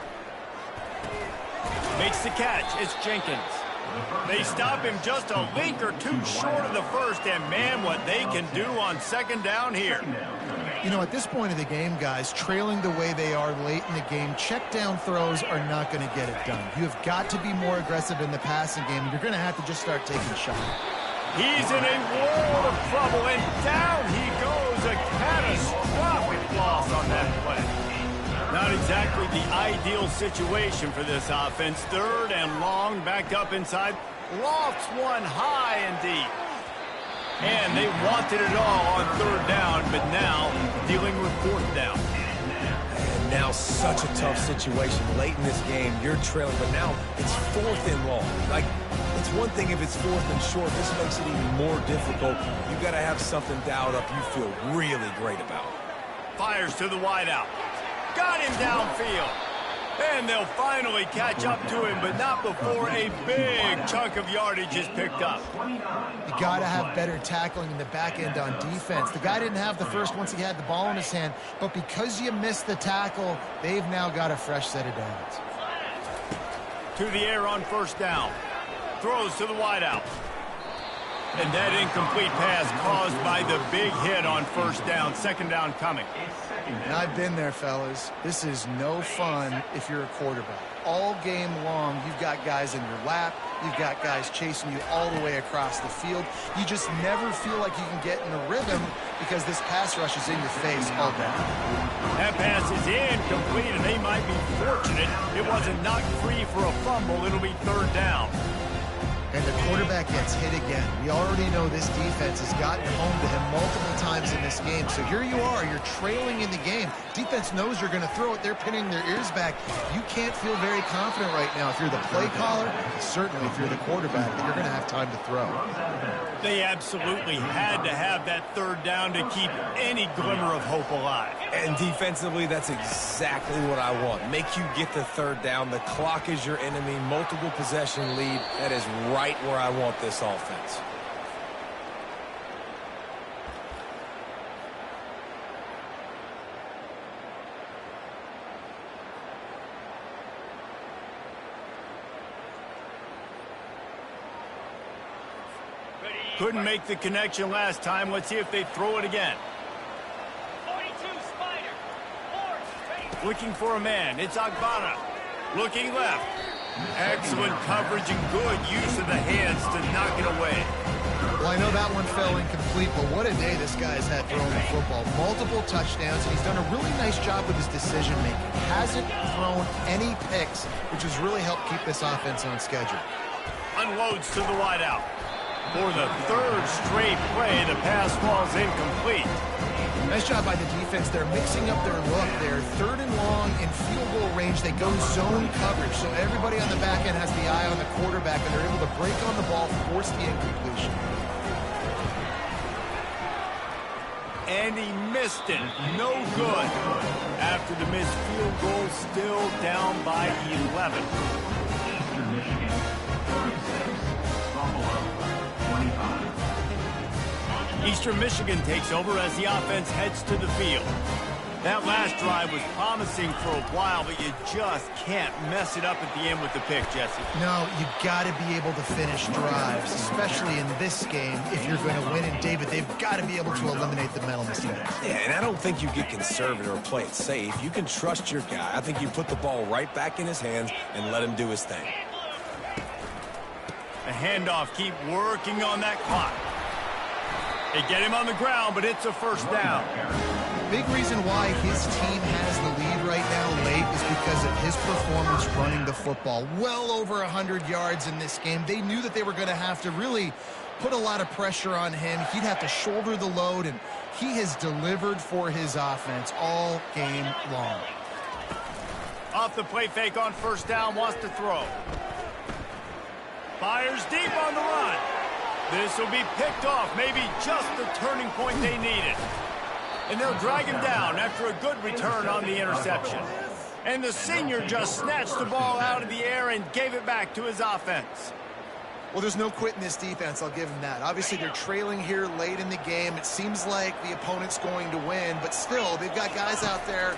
Makes the catch. It's Jenkins. They stop him just a link or two short of the first, and man, what they can do on 2nd down here. You know, at this point of the game, guys, trailing the way they are late in the game, check down throws are not going to get it done. You have got to be more aggressive in the passing game, and you're going to have to just start taking shots. He's in a world of trouble, and down he goes. A catastrophic loss on that play. Not exactly the ideal situation for this offense. 3rd and long, backed up inside. Lofts one high and deep. And they wanted it all on 3rd down, but now dealing with 4th down. And now such a tough situation late in this game. You're trailing, but now it's 4th and long. Like, it's one thing if it's 4th and short. This makes it even more difficult. You got to have something dialed up you feel really great about. Fires to the wideout. Got him downfield. And they'll finally catch up to him, but not before a big chunk of yardage is picked up. You got to have better tackling in the back end on defense. The guy didn't have the first once he had the ball in his hand, but because you missed the tackle, they've now got a fresh set of downs. To the air on 1st down. Throws to the wideout. And that incomplete pass caused by the big hit on 1st down. 2nd down coming. And I've been there, fellas. This is no fun if you're a quarterback. All game long, you've got guys in your lap. You've got guys chasing you all the way across the field. You just never feel like you can get in a rhythm because this pass rush is in your face all day. That pass is incomplete, and they might be fortunate it wasn't knocked free for a fumble. It'll be 3rd down. And the quarterback gets hit again. We already know this defense has gotten home to him multiple times in this game. So here you are, you're trailing in the game. Defense knows you're going to throw it. They're pinning their ears back. You can't feel very confident right now. If you're the play caller, certainly if you're the quarterback, that you're going to have time to throw. They absolutely had to have that 3rd down to keep any glimmer of hope alive. And defensively, that's exactly what I want. Make you get the 3rd down. The clock is your enemy. Multiple possession lead. That is right where I want this offense. Couldn't make the connection last time. Let's see if they throw it again. 42 Spider. Looking for a man. It's Agbana. Looking left. Excellent coverage and good use of the hands to knock it away. Well, I know that one fell incomplete, but what a day this guy has had throwing the football. Multiple touchdowns, and he's done a really nice job with his decision-making. Hasn't thrown any picks, which has really helped keep this offense on schedule. Unloads to the wideout. For the third straight play, the pass falls incomplete. Nice job by the defense. They're mixing up their look. They're third and long in field goal range. They go zone coverage, so everybody on the back end has the eye on the quarterback, and they're able to break on the ball, force the incompletion. And he missed it. No good. After the missed field goal, still down by 11. Eastern Michigan, 36. Buffalo, 25. Eastern Michigan takes over as the offense heads to the field. That last drive was promising for a while, but you just can't mess it up at the end with the pick, Jesse. No, you got to be able to finish drives, especially in this game if you're going to win. And, David, they've got to be able to eliminate the mental mistakes. Yeah, and I don't think you get conservative or play it safe. You can trust your guy. I think you put the ball right back in his hands and let him do his thing. The handoff, keep working on that clock. They get him on the ground, but it's a first down. Big reason why his team has the lead right now late is because of his performance running the football. Well over 100 yards in this game. They knew that they were going to have to really put a lot of pressure on him. He'd have to shoulder the load, and he has delivered for his offense all game long. Off the play fake on first down, wants to throw. Fires deep on the run. This will be picked off, maybe just the turning point they needed. And they'll drag him down after a good return on the interception. And the senior just snatched the ball out of the air and gave it back to his offense. Well, there's no quitting this defense, I'll give him that. Obviously, they're trailing here late in the game. It seems like the opponent's going to win, but still, they've got guys out there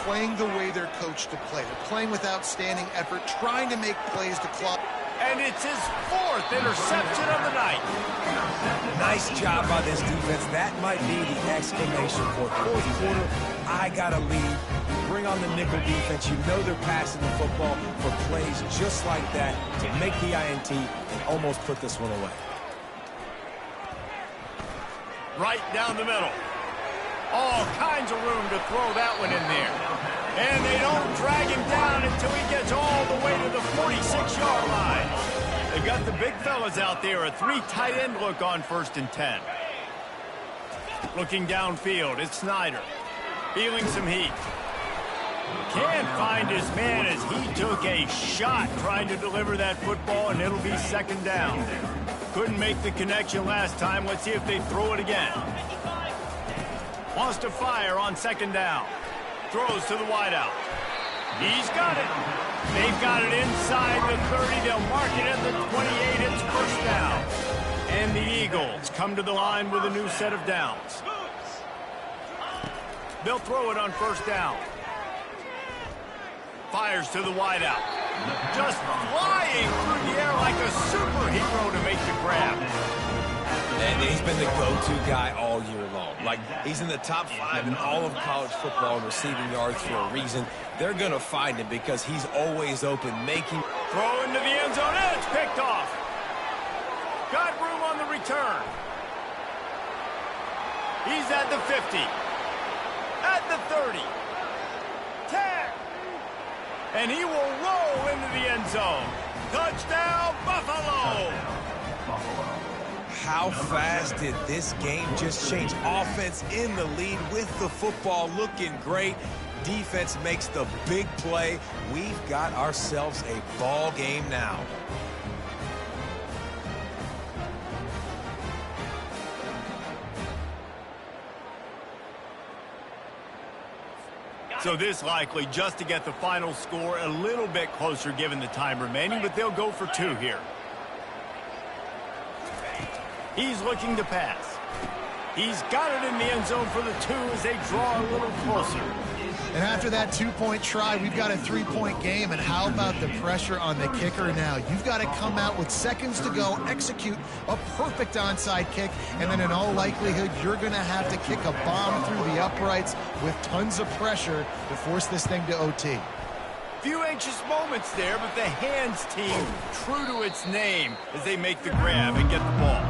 playing the way they're coached to play. They're playing with outstanding effort, trying to make plays to claw. And it's his fourth interception of the night. Nice job by this defense. That might be the exclamation point. Fourth quarter, I got a lead. Bring on the nickel defense. You know they're passing the football for plays just like that to make the INT and almost put this one away. Right down the middle. All kinds of room to throw that one in there. And they don't drag him down until he gets all the way to the 46-yard line. They've got the big fellas out there, a three tight end look on 1st and 10. Looking downfield, it's Snyder. Feeling some heat. Can't find his man as he took a shot trying to deliver that football, and it'll be second down. Couldn't make the connection last time. Let's see if they throw it again. Wants to fire on second down. Throws to the wideout. He's got it. They've got it inside the 30. They'll mark it at the 28. It's first down. And the Eagles come to the line with a new set of downs. They'll throw it on first down. Fires to the wideout. Just flying through the air like a superhero to make the grab. And he's been the go-to guy all year long. Like, he's in the top 5 in all of college football in receiving yards for a reason. They're going to find him because he's always open, making... Throw into the end zone, and it's picked off. Got room on the return. He's at the 50. At the 30. 10. And he will roll into the end zone. Touchdown, Buffalo! How fast did this game just change? Offense in the lead with the football looking great. Defense makes the big play. We've got ourselves a ball game now. So this likely just to get the final score a little bit closer given the time remaining, but they'll go for 2 here. He's looking to pass. He's got it in the end zone for the 2 as they draw a little closer. And after that 2-point try, we've got a 3-point game. And how about the pressure on the kicker now? You've got to come out with seconds to go, execute a perfect onside kick, and then in all likelihood, you're going to have to kick a bomb through the uprights with tons of pressure to force this thing to OT. Few anxious moments there, but the hands team true to its name as they make the grab and get the ball.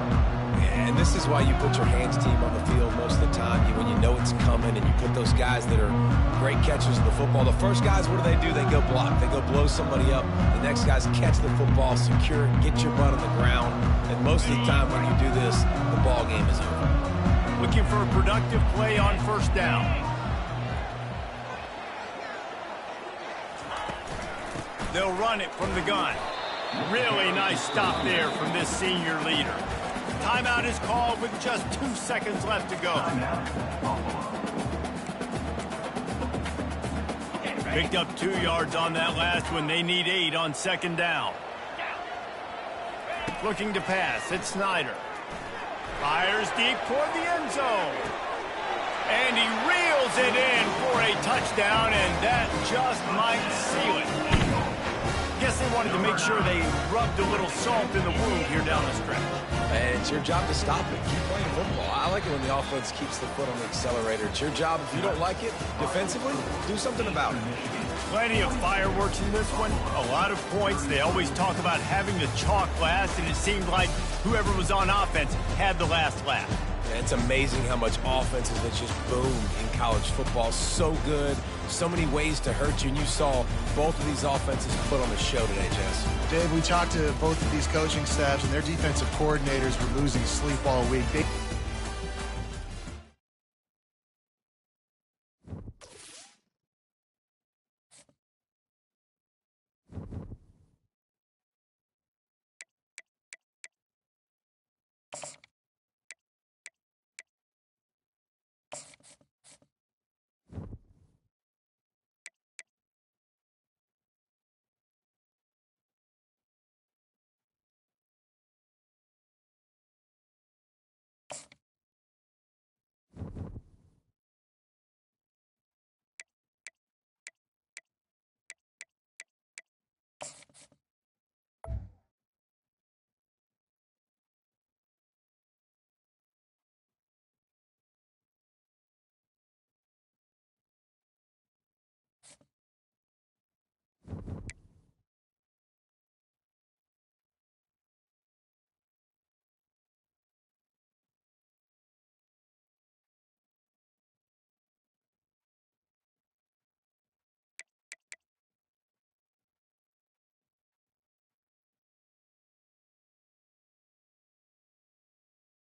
this is why you put your hands team on the field most of the time. When you know it's coming and you put those guys that are great catchers of the football. The first guys, what do? They go block. They go blow somebody up. The next guys catch the football, secure it, get your butt on the ground. And most of the time when you do this, the ball game is over. Looking for a productive play on first down. They'll run it from the gun. Really nice stop there from this senior leader. Timeout is called with just 2 seconds left to go. Picked up 2 yards on that last one. They need 8 on second down. Looking to pass. It's Snyder. Fires deep toward the end zone. And he reels it in for a touchdown, and that just might seal it. Guess they wanted to make sure they rubbed a little salt in the wound here down the stretch. And it's your job to stop it. Keep playing football. I like it when the offense keeps the foot on the accelerator. It's your job. If you don't like it defensively, do something about it. Plenty of fireworks in this one. A lot of points. They always talk about having the chalk last, and it seemed like whoever was on offense had the last laugh. Yeah, it's amazing how much offenses that just boomed in college football. So good. So many ways to hurt you, and you saw both of these offenses put on the show today, Jess. Dave, we talked to both of these coaching staffs, and their defensive coordinators were losing sleep all week.